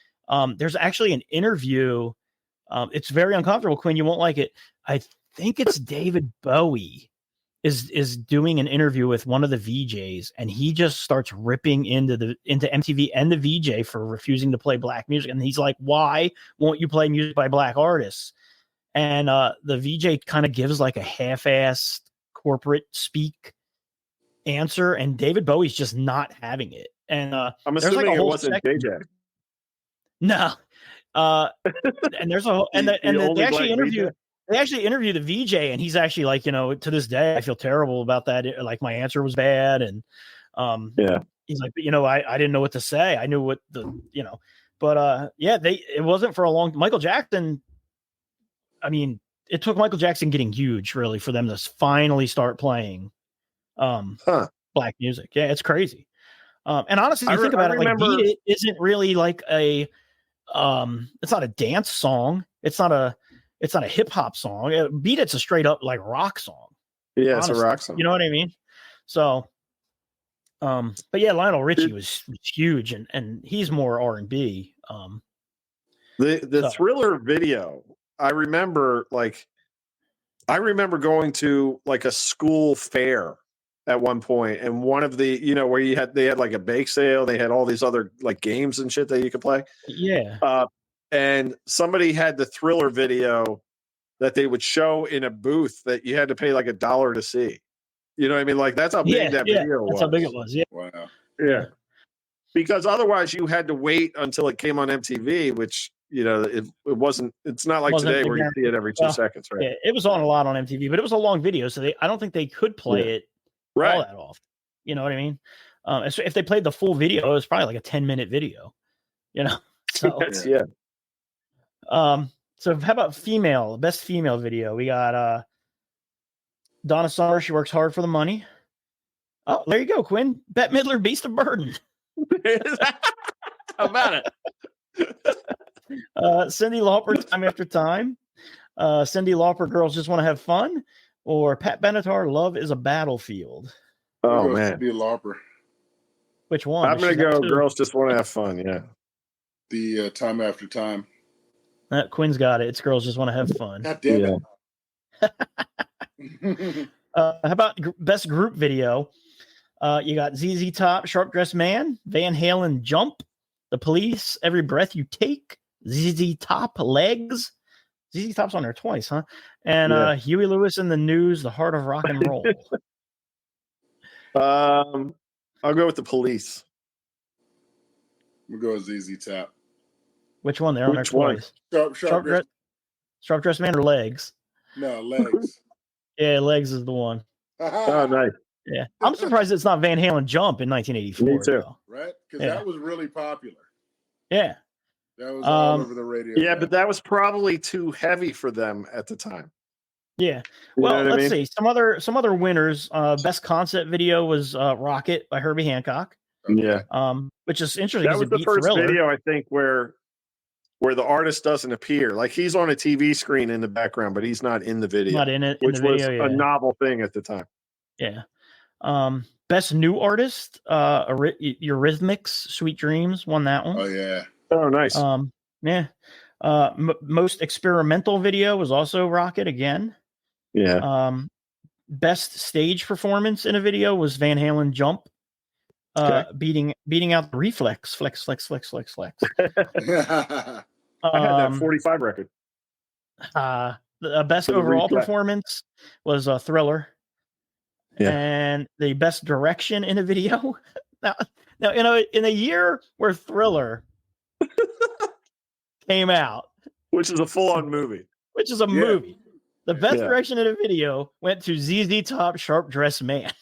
There's actually an interview. It's very uncomfortable, Quinn. You won't like it. I think it's David Bowie is doing an interview with one of the VJs, and he just starts ripping into MTV and the VJ for refusing to play black music. And he's like, "Why won't you play music by black artists?" And the VJ kind of gives like a half-assed corporate speak answer, and David Bowie's just not having it. And I'm assuming like it wasn't JJ. No. And there's a whole, and they actually interviewed. They actually interviewed the VJ, and he's actually like, to this day, I feel terrible about that. Like my answer was bad, and he's like, I didn't know what to say. I knew what but it wasn't for a long. Michael Jackson. I mean, it took Michael Jackson getting huge, really, for them to finally start playing black music. Yeah, it's crazy. And honestly, you think about it, like Beat It isn't really like a it's not a dance song. It's not a hip hop song. Beat It's a straight up like rock song. Yeah, honestly. It's a rock song. You know what I mean? So but yeah, Lionel Richie was huge, and he's more R&B. The Thriller video, I remember going to like a school fair at one point, and one of the where they had like a bake sale, they had all these other like games and shit that you could play. Yeah. And somebody had the Thriller video that they would show in a booth that you had to pay like $1 to see. You know what I mean? Like that's how big that video was. That's how big it was. Yeah. Wow. Yeah. Because otherwise you had to wait until it came on MTV, which it wasn't. It's not like Wasn't today the where you guarantee. see it every 2 Well, seconds, right? Yeah, it was on a lot on MTV, but it was a long video, so I don't think they could play it all Right. that often. You know what I mean? If they played the full video, it was probably like a 10-minute video. So Yeah. So how about best female video? We got Donna Summer. She works hard for the money. Oh, there you go, Quinn. Bette Midler, Beast of Burden. How about it? Cyndi Lauper, Time After Time. Cyndi Lauper, Girls Just Want to Have Fun. Or Pat Benatar, Love is a Battlefield. Oh man, Cyndi Lauper. Which one? I'm gonna go. Girls Just Want to Have Fun. Yeah. The Time After Time. Quinn's got it. It's Girls Just Want to Have Fun. God damn it. How about best group video? You got ZZ Top, Sharp Dressed Man, Van Halen, Jump, The Police, Every Breath You Take, ZZ Top, Legs. ZZ Top's on there twice, huh? And Huey Lewis and the News, The Heart of Rock and Roll. I'll go with The Police. We'll go with ZZ Top. Which one? They're on there Which one? twice. Sharp Dressed Man or Legs? No, Legs. Yeah, Legs is the one. Oh, nice. Yeah, I'm surprised it's not Van Halen Jump in 1984. Me too. Though. Right? Because that was really popular. Yeah. That was all over the radio. Yeah, but that was probably too heavy for them at the time. Yeah. You Well, know what I let's mean? see. Some other winners. Best concept video was Rocket by Herbie Hancock. Yeah. Which is interesting. That was the first video, I think, where the artist doesn't appear. Like he's on a TV screen in the background, but he's not in the video. Not in it. Which in the was video, a novel thing at the time. Yeah. Best new artist, Eurythmics, Sweet Dreams won that one. Oh yeah. Oh, nice. Yeah. Most experimental video was also Rocket again. Yeah. Best stage performance in a video was Van Halen Jump. Beating out the Reflex, flex. I had that 45 record. The best overall performance was Thriller. Yeah. And the best direction in a video. now, in a year where Thriller came out, which is a full-on movie. Which is a movie. The best direction in a video went to ZZ Top, Sharp Dressed Man.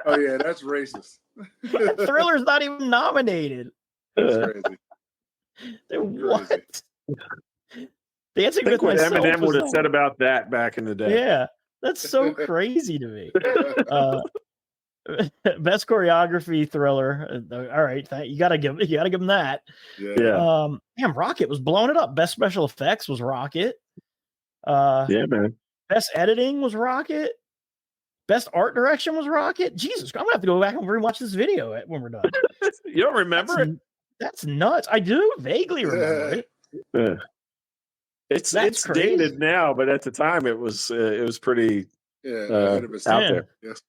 Oh yeah, that's racist. Thriller's not even nominated. That's crazy. What? Dancing Think with what Myself. Eminem would have said about that back in the day. Yeah, that's so crazy to me. Best choreography, Thriller. All right, you gotta give him that. Yeah. Damn, Rocket was blowing it up. Best special effects was Rocket. Yeah, man. Best editing was Rocket. Best art direction was Rocket. Jesus, I'm gonna have to go back and rewatch this video when we're done. You don't remember it? That's nuts. I do vaguely remember it. Yeah. It's crazy. dated now, but at the time it was pretty out there. Yes.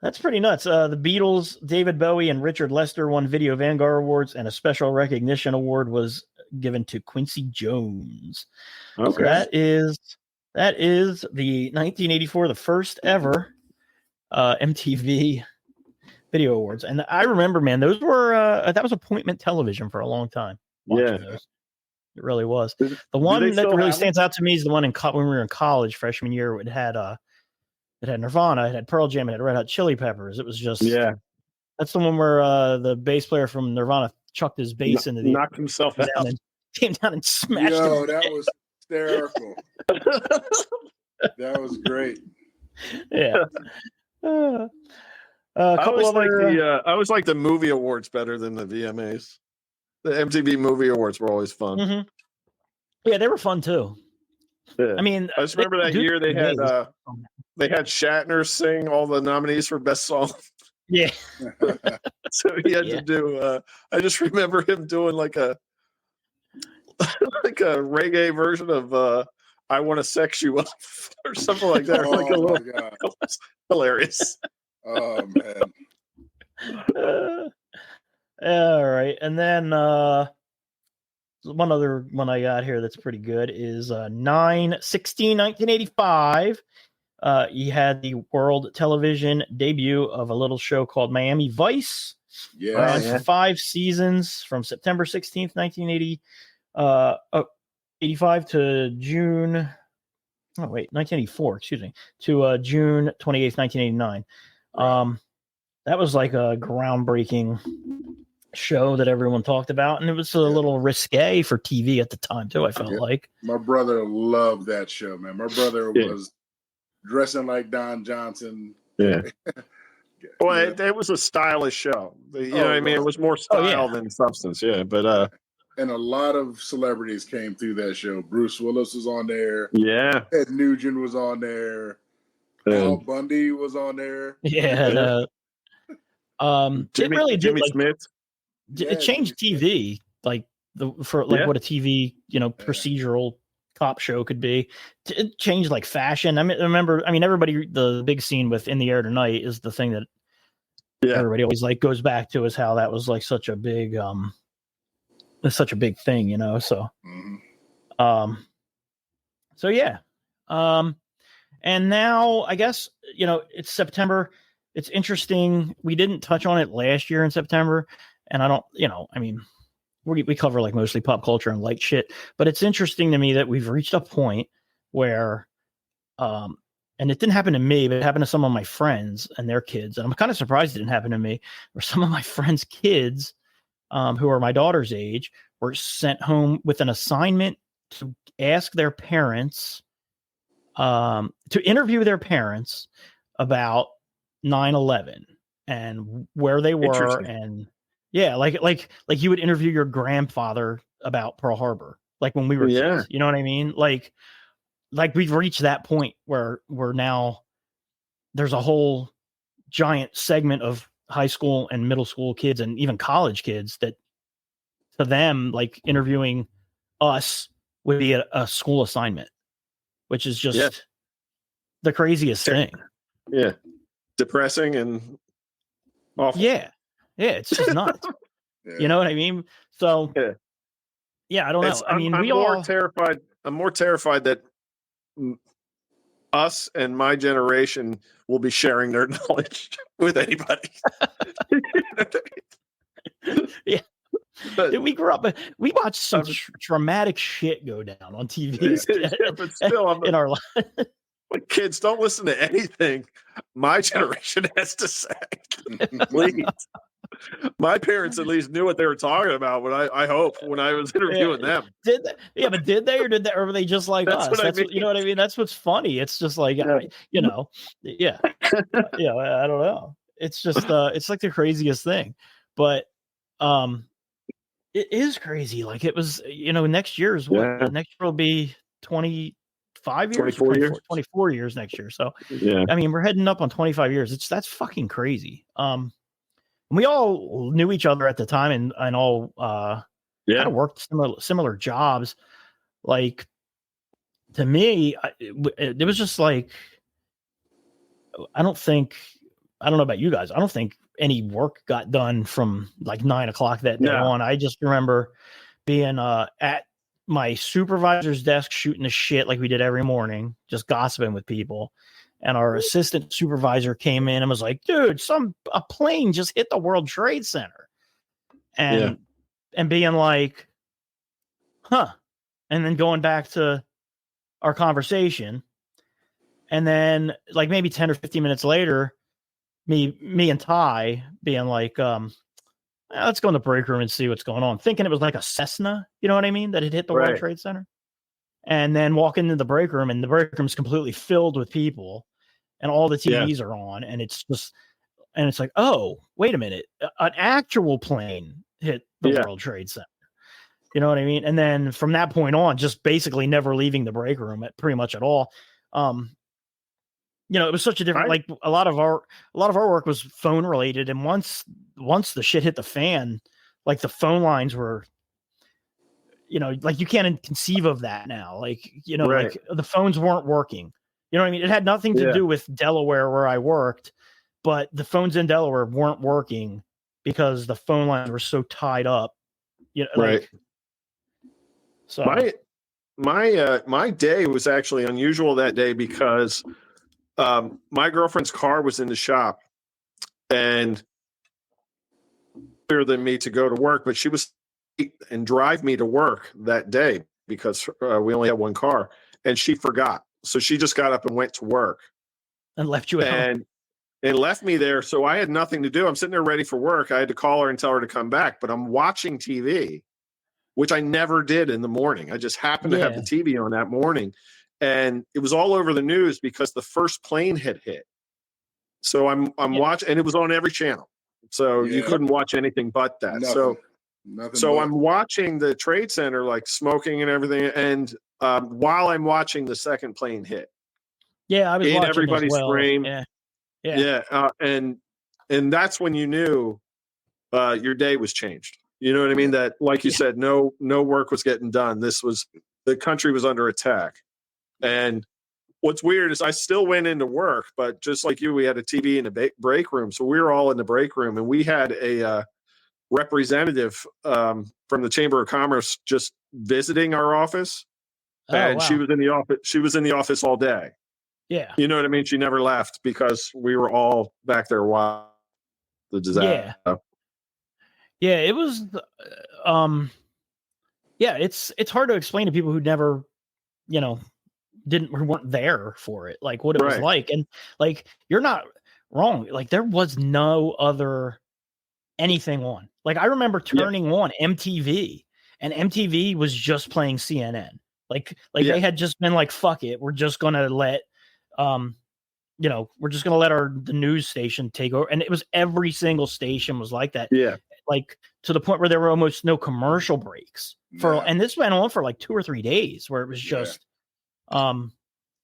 That's pretty nuts. The Beatles, David Bowie, and Richard Lester won Video Vanguard Awards, and a special recognition award was given to Quincy Jones. Okay. So that is the 1984, the first ever MTV Video Awards. And I remember, man, those were that was appointment television for a long time. Watching those. It really was. The one that really stands out to me is the one when we were in college, freshman year. It had Nirvana, it had Pearl Jam, it had Red Hot Chili Peppers. It was just That's the one where the bass player from Nirvana chucked his bass into the knocked himself out and came down and smashed him. That was hysterical. That was great. Yeah. I always like the movie awards better than the VMAs. The MTV movie awards were always fun. Mm-hmm. Yeah, they were fun too. Yeah. I mean, I just remember that year they had Shatner sing all the nominees for best song. Yeah. So he had to do. I just remember him doing like a reggae version of "I Want to Sex You Up" or something like that. Oh, like a little, God. it was hilarious. Oh man. All right, and then one other one I got here that's pretty good is 9/16/1985. You had the world television debut of a little show called Miami Vice. Yeah. For 5 seasons from September 16th, 1980 oh, 85 to June. Oh wait, 1984. Excuse me, to June 28th, 1989. Right. That was like a groundbreaking show that everyone talked about, and it was a little risque for TV at the time too. I felt like my brother loved that show, man. My brother was dressing like Don Johnson. Yeah. Well, it was a stylish show. You know what I mean? It was more style than substance. Yeah, but and a lot of celebrities came through that show. Bruce Willis was on there. Yeah. Ed Nugent was on there. Al Bundy was on there. Yeah. It really did. Jimmy like, Smith. It changed TV, like what a TV, procedural cop show could be. It changed like fashion. I remember, everybody, the big scene with In the Air Tonight is the thing that everybody always like goes back to, is how that was like such a big, thing, so, so yeah. And now I guess, it's September. It's interesting. We didn't touch on it last year in September, and I don't, we cover like mostly pop culture and light shit, but it's interesting to me that we've reached a point where, and it didn't happen to me, but it happened to some of my friends and their kids. And I'm kind of surprised it didn't happen to me, where some of my friends' kids, who are my daughter's age, were sent home with an assignment to ask their parents, to interview their parents about 9/11 and where they were. And like you would interview your grandfather about Pearl Harbor, like when we were kids, you know what I mean? Like we've reached that point where we're now, there's a whole giant segment of high school and middle school kids and even college kids that, to them, like interviewing us would be a school assignment, which is just the craziest thing. Yeah. Depressing and awful. Yeah, it's just nuts. You know what I mean? So I don't know. I'm more terrified that us and my generation will be sharing their knowledge with anybody. Yeah. But we grew up, we watched some traumatic shit go down on TV. But still, in our life. Like, kids, don't listen to anything my generation has to say. Please. My parents at least knew what they were talking about. When I hope when I was interviewing them, did they? Yeah, but did they, or were they just like us? What you know what I mean? That's what's funny. It's just like I don't know. It's just it's like the craziest thing, but it is crazy. Like, it was, next year is what? Next year will be 25 years, 24 years next year. So we're heading up on 25 years. That's fucking crazy. We all knew each other at the time and all kind of worked similar jobs. Like, to me, it was just like, I don't know about you guys. I don't think any work got done from like 9 o'clock that day on. I just remember being at my supervisor's desk shooting the shit like we did every morning, just gossiping with people. And our assistant supervisor came in and was like, dude, a plane just hit the World Trade Center. And being like, huh. And then going back to our conversation. And then like maybe 10 or 15 minutes later, me and Ty being like, let's go in the break room and see what's going on. Thinking it was like a Cessna, you know what I mean? That had hit the World Trade Center. And then walk into the break room, and the break room's completely filled with people, and all the TVs are on. And it's like, oh, wait a minute. An actual plane hit the World Trade Center. You know what I mean? And then from that point on, just basically never leaving the break room pretty much at all. It was such a different, like a lot of our work was phone related. And once the shit hit the fan, like the phone lines were, like you can't conceive of that now. Like, like the phones weren't working. You know what I mean? It had nothing to do with Delaware where I worked, but the phones in Delaware weren't working because the phone lines were so tied up. So my day was actually unusual that day because my girlfriend's car was in the shop, and earlier than me to go to work, but she was and drive me to work that day because we only had one car, and she forgot. So she just got up and went to work And left you at home. and left me there. So I had nothing to do. I'm sitting there ready for work. I had to call her and tell her to come back, but I'm watching TV, which I never did in the morning. I just happened to have the TV on that morning, and it was all over the news because the first plane had hit. So I'm watching, and it was on every channel. So you couldn't watch anything but that. So I'm watching the Trade Center, like smoking and everything. And while I'm watching the second plane hit, I was watching everybody as well. scream. And that's when you knew your day was changed. You know what I mean? That, like you said, no work was getting done. The country was under attack. And what's weird is I still went into work, but just like you, we had a TV in the break room. So we were all in the break room, and we had a representative from the Chamber of Commerce just visiting our office. She was in the office. She was in the office all day. Yeah. You know what I mean? She never left because we were all back there while the disaster. Yeah, it was it's hard to explain to people who never, weren't there for it, like what it was like. And like, you're not wrong. Like, there was no other anything on. Like, I remember turning on MTV, and MTV was just playing CNN. Like they had just been like, fuck it, we're just gonna let we're just gonna let the news station take over. And it was every single station was like that. Yeah. Like, to the point where there were almost no commercial breaks and this went on for like 2 or 3 days, where it was just I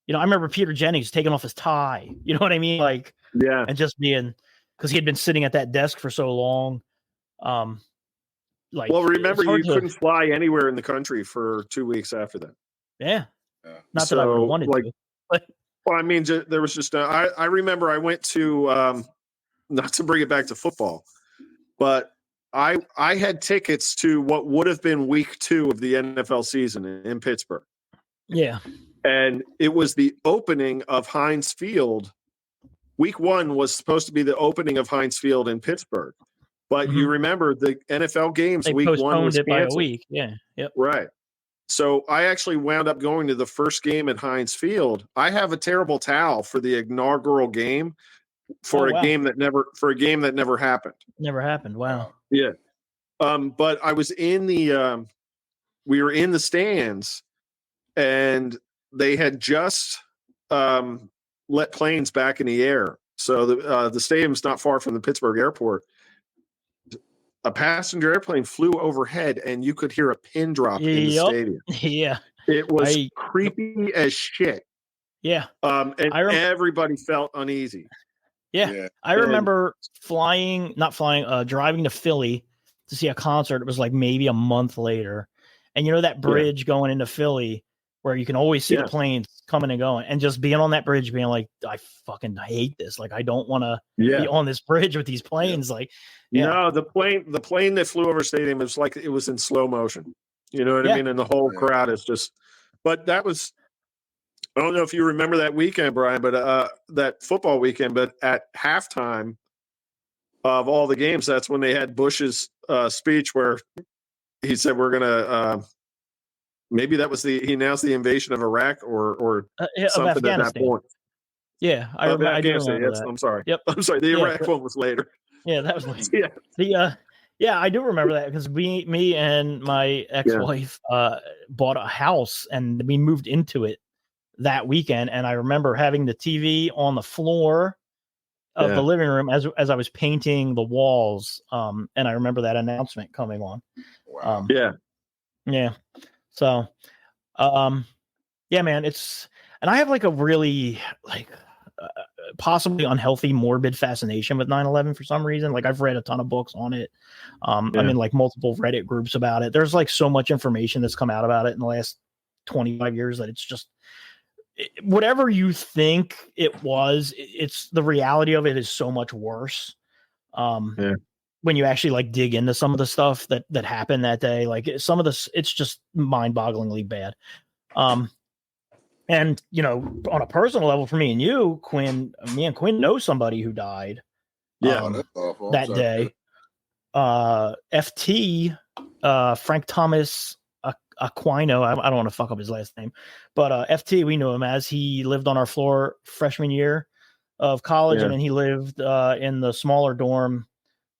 remember Peter Jennings taking off his tie, you know what I mean? Like, and just being, because he had been sitting at that desk for so long. Well, remember, you couldn't fly anywhere in the country for 2 weeks after that. Not that I would have wanted to. But. Well, I mean, there was just I remember I went to not to bring it back to football, but I had tickets to what would have been week 2 of the NFL season in Pittsburgh. Yeah. And it was the opening of Heinz Field. Week 1 was supposed to be the opening of Heinz Field in Pittsburgh. But you remember the NFL games, they week 1 was it canceled. By a week. Yeah. Yep. Right. So I actually wound up going to the first game at Heinz Field. I have a terrible towel for the inaugural game for a game that never happened. Never happened. Wow. Yeah. But I was in we were in the stands, and they had just let planes back in the air. So the stadium's not far from the Pittsburgh airport. A passenger airplane flew overhead, and you could hear a pin drop in the stadium. Yeah. It was creepy as shit. Yeah. And everybody felt uneasy. Yeah. I remember driving to Philly to see a concert. It was like maybe a month later. And that bridge going into Philly where you can always see the planes coming and going, and just being on that bridge, being like, I fucking hate this. Like, I don't want to be on this bridge with these planes. Like, no, the plane that flew over stadium was like, it was in slow motion. You know what I mean? And the whole crowd is just, but that was, I don't know if you remember that weekend, Brian, but that football weekend, but at halftime of all the games, that's when they had Bush's speech where he said, we're going to, maybe that was he announced the invasion of Iraq or something at that point. Yeah, I do remember that. I'm sorry. Yep. I'm sorry. The Iraq one was later. Yeah, that was later. I do remember that, because me and my ex-wife bought a house, and we moved into it that weekend. And I remember having the TV on the floor of the living room as I was painting the walls. And I remember that announcement coming on. Wow. Yeah. So, man, and I have like a really possibly unhealthy, morbid fascination with 9/11 for some reason. Like, I've read a ton of books on it. I'm in like multiple Reddit groups about it. There's like so much information that's come out about it in the last 25 years that it's just, whatever you think it was, it's the reality of it is so much worse. When you actually like dig into some of the stuff that happened that day, like some of this, it's just mind-bogglingly bad. And on a personal level, for me and you, Quinn, me and Quinn know somebody who died that's awful. that day. FT, Frank Thomas Aquino. I don't want to fuck up his last name, but FT, we knew him as he lived on our floor freshman year of college, and then he lived in the smaller dorm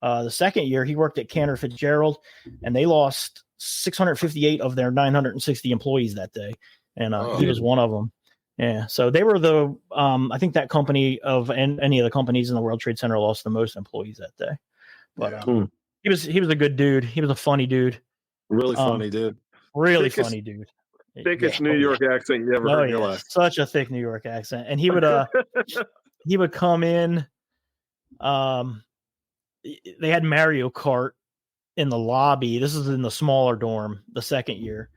the second year. He worked at Cantor Fitzgerald, and they lost 658 of their 960 employees that day, and he was one of them. Yeah, so they were the I think that company of any of the companies in the World Trade Center lost the most employees that day. But he was a good dude. He was a funny dude. Really funny dude. Really funny dude. Thickest New York accent you ever heard in your life. Such a thick New York accent. And he would he would come in. They had Mario Kart in the lobby. This is in the smaller dorm the second year.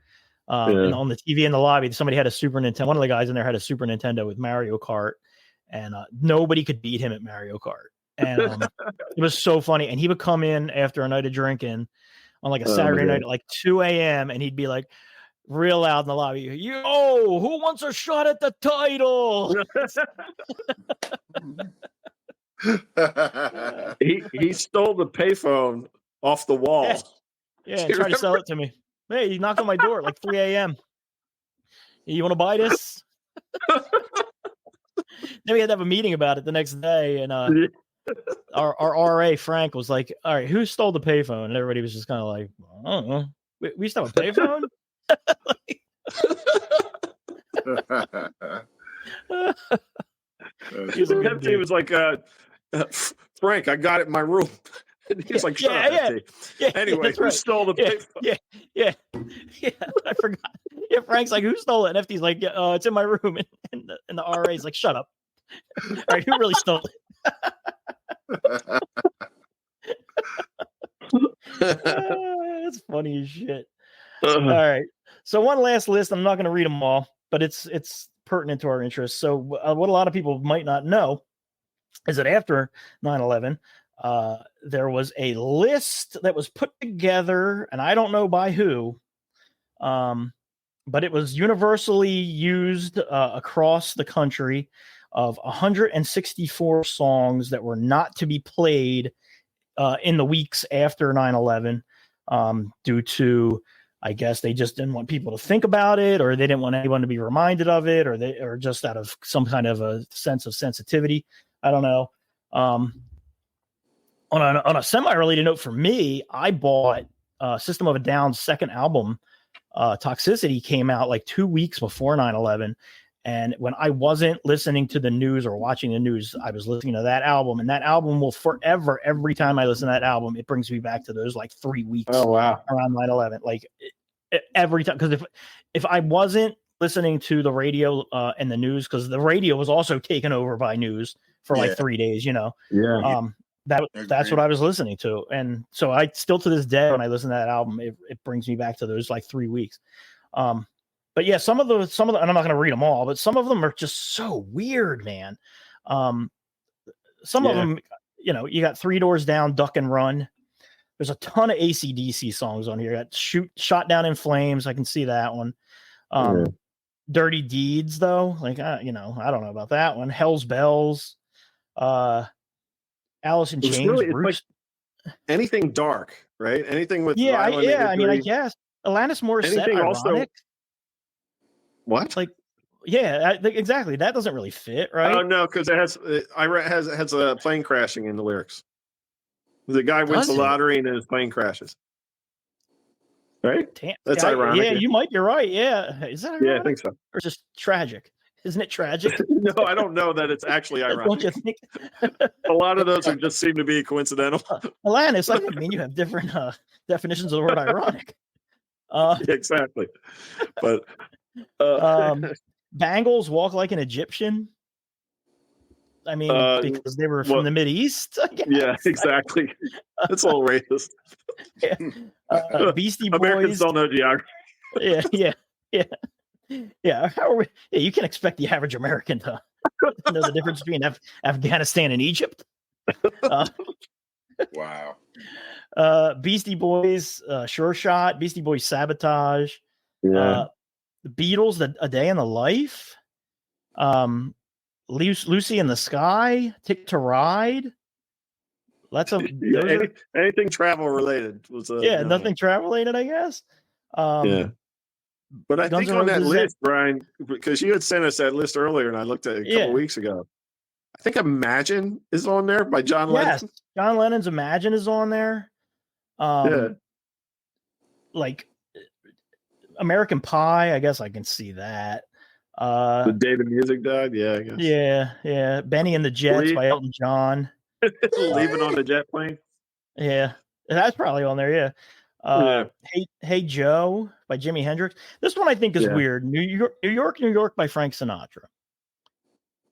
And on the TV in the lobby, somebody had a Super Nintendo. One of the guys in there had a Super Nintendo with Mario Kart, and nobody could beat him at Mario Kart. And it was so funny. And he would come in after a night of drinking on like a Saturday night at like 2 a.m. and he'd be like real loud in the lobby. Who wants a shot at the title? he stole the payphone off the wall. Yeah, and tried to sell it to me. Hey, he knocked on my door at like 3 a.m. You want to buy this? Then we had to have a meeting about it the next day, and our RA Frank was like, "All right, who stole the payphone?" And everybody was just kind of like, "I don't know. We used to have a payphone." He was like, "Frank, I got it in my room." And he's like, "Shut up, FT." Anyway, who stole the payphone? Yeah. I forgot. Yeah, Frank's like, "Who stole it?" And FT's like, "Yeah, it's in my room." And the RA's like, "Shut up." All right, who really stole it? That's funny as shit. All right. So one last list. I'm not going to read them all, but it's pertinent to our interests. So what a lot of people might not know is that after 9/11, there was a list that was put together, and I don't know by who, but it was universally used across the country of 164 songs that were not to be played in the weeks after 9/11 due to, I guess, they just didn't want people to think about it, or they didn't want anyone to be reminded of it, or just out of some kind of a sense of sensitivity. I don't know. On a semi-related note for me, I bought System of a Down's second album, Toxicity, came out like 2 weeks before 9/11. And when I wasn't listening to the news or watching the news, I was listening to that album, and that album will forever, every time I listen to that album, it brings me back to those like 3 weeks around 9/11. Like every time, because if I wasn't listening to the radio and the news, because the radio was also taken over by news for like 3 days, that's what I was listening to. And so I still, to this day, when I listen to that album, it brings me back to those like 3 weeks. But yeah, some of the, and I'm not going to read them all, but some of them are just so weird, man. Some of them, you got Three Doors Down, Duck and Run. There's a ton of AC/DC songs on here. Got Shot Down in Flames. I can see that one. Dirty Deeds, though, like, I don't know about that one. Hell's Bells. Alice in Chains. Really, like anything dark, right? Anything with I mean, I guess Alanis Morissette, ironic. Also, what? Like, exactly. That doesn't really fit, right? Oh no, because it has a plane crashing in the lyrics. The guy wins the lottery and his plane crashes. Right? That's ironic. Yeah, you might be right. Yeah, is that ironic? Yeah, I think so. Or just tragic? Isn't it tragic? No, I don't know that it's actually ironic. Don't you think? A lot of those just seem to be coincidental. Alanis, I mean, you have different definitions of the word ironic. Exactly. But Bangles, Walk Like an Egyptian. I mean, because they were from the Mideast. Yeah, exactly. It's all racist. Beastie Boys. Americans don't know geography. Yeah. How are we? Yeah, you can expect the average American to know the difference between Afghanistan and Egypt. Wow. Beastie Boys, Sure Shot. Beastie Boys, Sabotage. Yeah. The Beatles, A Day in the Life. Lucy in the Sky, Tick to Ride. That's a anything travel related was nothing travel related, I guess. But I Guns think N' on that Roses list, Brian, because you had sent us that list earlier, and I looked at it a couple weeks ago. I think Imagine is on there by John Lennon. Yes, John Lennon's Imagine is on there. Like American Pie, I guess I can see that. The day the music died, yeah, I guess. Yeah. Benny and the Jets by Elton John. Leaving on the jet plane. Yeah, that's probably on there. Yeah. Hey Joe by Jimi Hendrix. This one I think is weird. New York by Frank Sinatra.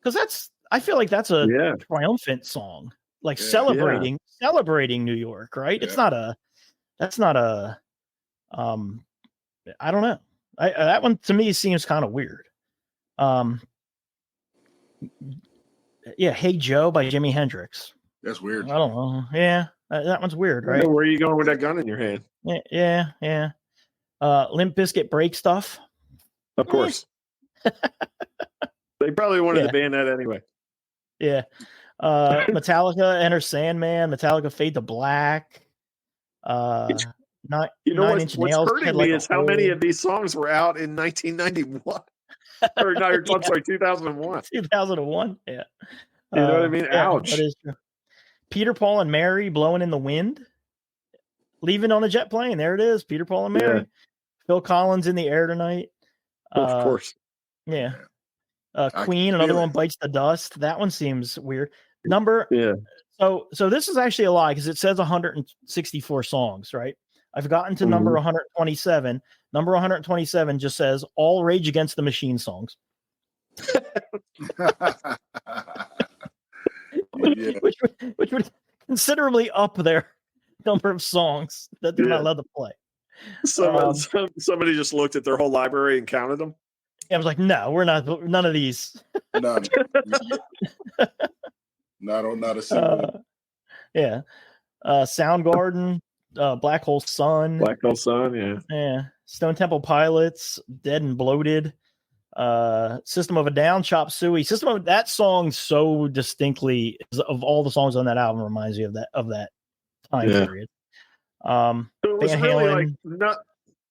Because I feel like that's a triumphant song, like celebrating New York, right? Yeah. That's not a I don't know. That one to me seems kind of weird. Hey Joe by Jimi Hendrix. That's weird. I don't know. Yeah, that one's weird, right? Where are you going with that gun in your hand? Yeah. Limp Bizkit Break Stuff. Of course. They probably wanted to ban that anyway. Yeah. Metallica Enter Sandman, Metallica Fade to Black. What's Nails, hurting me is how many of these songs were out in 1991. Or no, I'm sorry, 2001. 2001, yeah. You know what I mean? Ouch. That is true. Peter, Paul, and Mary, Blowing in the Wind. Leaving on a Jet Plane. There it is. Peter, Paul, and Mary. Yeah. Phil Collins, In the Air Tonight. Of course. Yeah. Queen, another one, Bites the Dust. That one seems weird. So this is actually a lie because it says 164 songs, right? I've gotten to number 127. Number 127 just says all Rage Against the Machine songs. which would considerably up their number of songs that they're not allowed to play. Somebody just looked at their whole library and counted them. I was like, no, we're not. None of these. None. Not a single. Soundgarden, Black Hole Sun. Yeah. Stone Temple Pilots, Dead and Bloated. System of a Down, Chop Suey. That song so distinctly of all the songs on that album reminds me of that time period. So it was really like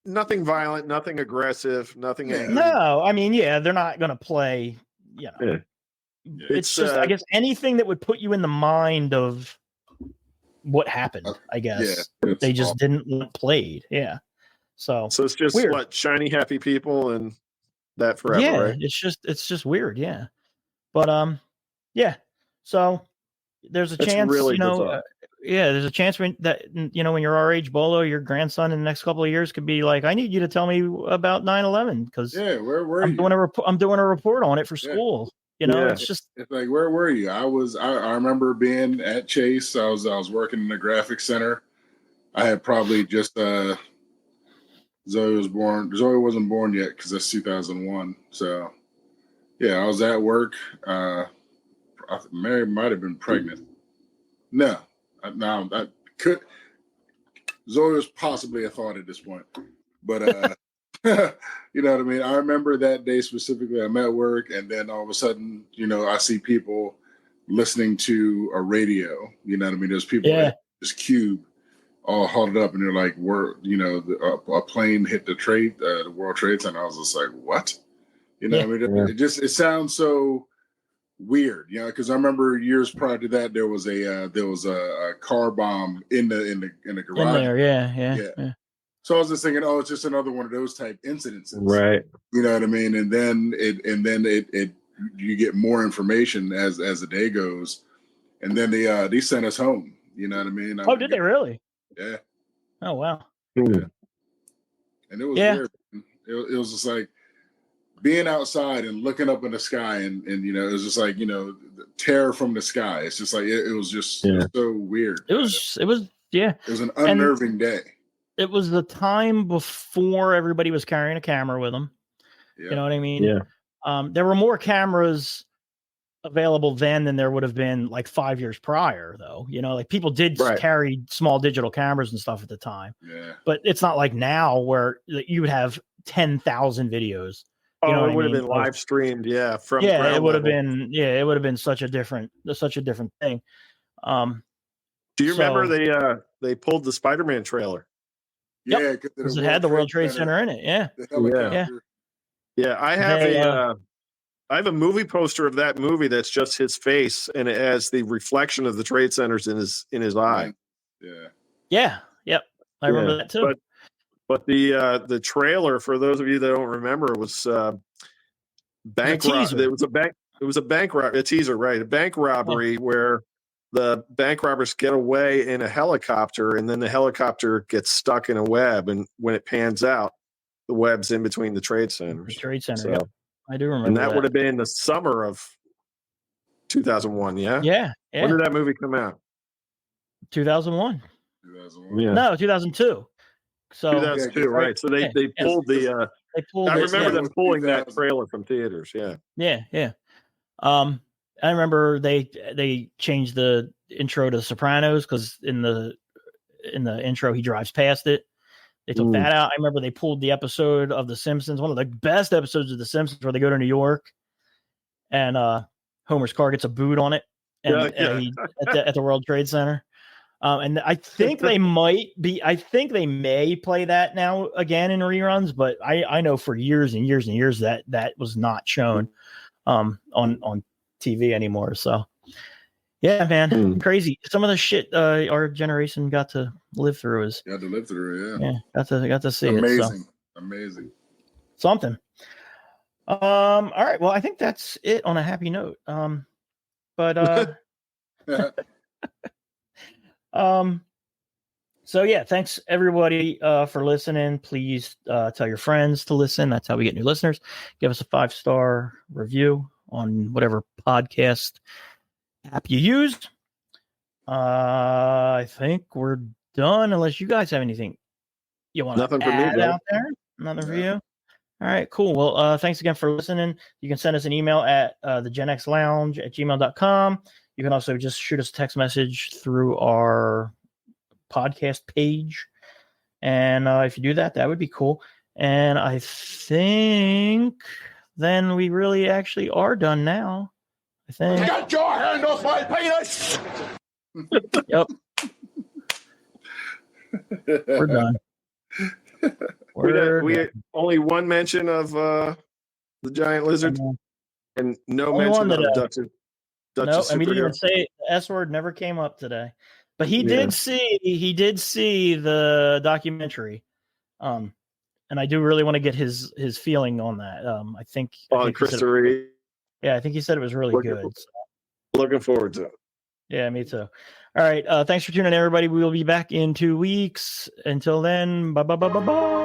nothing violent, nothing aggressive, nothing angry. No, I mean, they're not gonna play, It's just I guess anything that would put you in the mind of what happened, I guess. They just didn't played. Yeah. So it's just weird. What, shiny happy people and that forever, right? It's just weird, yeah. But so there's a chance, really there's a chance when you're our age, Bolo, your grandson in the next couple of years could be like, I need you to tell me about 9/11 because where were I'm you? I'm doing a report on it for school. It's like, where were you? I remember being at Chase. I was working in the graphics center. I had probably just Zoe was born. Zoe wasn't born yet because that's 2001. So I was at work. Mary might have been pregnant. No, I could. Zoe was possibly a thought at this point, but you know what I mean? I remember that day specifically. I'm at work, and then all of a sudden, I see people listening to a radio. You know what I mean? There's people at this cube all huddled up, and they're like, a plane hit the World Trade Center. I was just like, what? I mean? It sounds so weird, because I remember years prior to that there was a car bomb in the garage. In there, yeah. So I was just thinking, it's just another one of those type incidences, right? You know what I mean? And then it you get more information as the day goes, and then they sent us home. You know what I mean? Did they really? Yeah. Oh wow. Yeah. And it was weird. It was just like being outside and looking up in the sky, and it was just like the terror from the sky. It's just like it was just so weird. It was It was an unnerving day. It was the time before everybody was carrying a camera with them. Yeah. You know what I mean? Yeah. There were more cameras available then than there would have been like 5 years prior, though. Like people did carry small digital cameras and stuff at the time. Yeah. But it's not like now where you would have 10,000 videos. It would have been live streamed, from it would have been such a different thing. Do you remember So- they pulled the Spider-Man trailer? Yeah, Yep, because it had the World Trade Center in it. Yeah. The helicopter. Yeah, I have a movie poster of that movie that's just his face, and it has the reflection of the trade centers in his eye. Yeah. Yeah. Yep. I remember that too. But the trailer, for those of you that don't remember, was bank robbery. It was a bank robbery, a teaser, right? A bank robbery where the bank robbers get away in a helicopter, and then the helicopter gets stuck in a web, and when it pans out, the web's in between the trade centers. The Trade Center. So- Yep. I do remember And that would have been the summer of 2001, yeah? Yeah. When did that movie come out? 2001. 2001. Yeah. No, 2002. So 2002, right. So they pulled the they pulled I it, remember yeah. them pulling that trailer from theaters, yeah. Yeah. I remember they changed the intro to The Sopranos because in the intro he drives past it. They took that out. I remember they pulled the episode of The Simpsons, one of the best episodes of The Simpsons, where they go to New York and Homer's car gets a boot on it, and at the World Trade Center. And I think they may play that now again in reruns, but I know for years and years and years that was not shown on TV anymore. So yeah, man, crazy. Some of the shit our generation got to live through is Got to live through it, yeah. Got to see Amazing. it. So. Amazing. Something. All right. Well, I think that's it on a happy note. So yeah, thanks everybody for listening. Please tell your friends to listen. That's how we get new listeners. Give us a 5-star review on whatever podcast app you use. I think we're done unless you guys have anything you want to add out there. Nothing for you. All right, cool. Well, thanks again for listening. You can send us an email at thegenxlounge@gmail.com. You can also just shoot us a text message through our podcast page. And if you do that, that would be cool. And I think then we really actually are done now. I think. Get your hand off my penis! Yep. We're done. We had only one mention of the giant lizard and no Only mention one of that, Duchess. No, and we didn't even say the S word never came up today. But he did see the documentary. And I do really want to get his feeling on that. I think Krista Reed. Yeah, I think he said it was really good. So. Looking forward to it. Yeah, me too. All right. Thanks for tuning in, everybody. We will be back in 2 weeks. Until then, bye.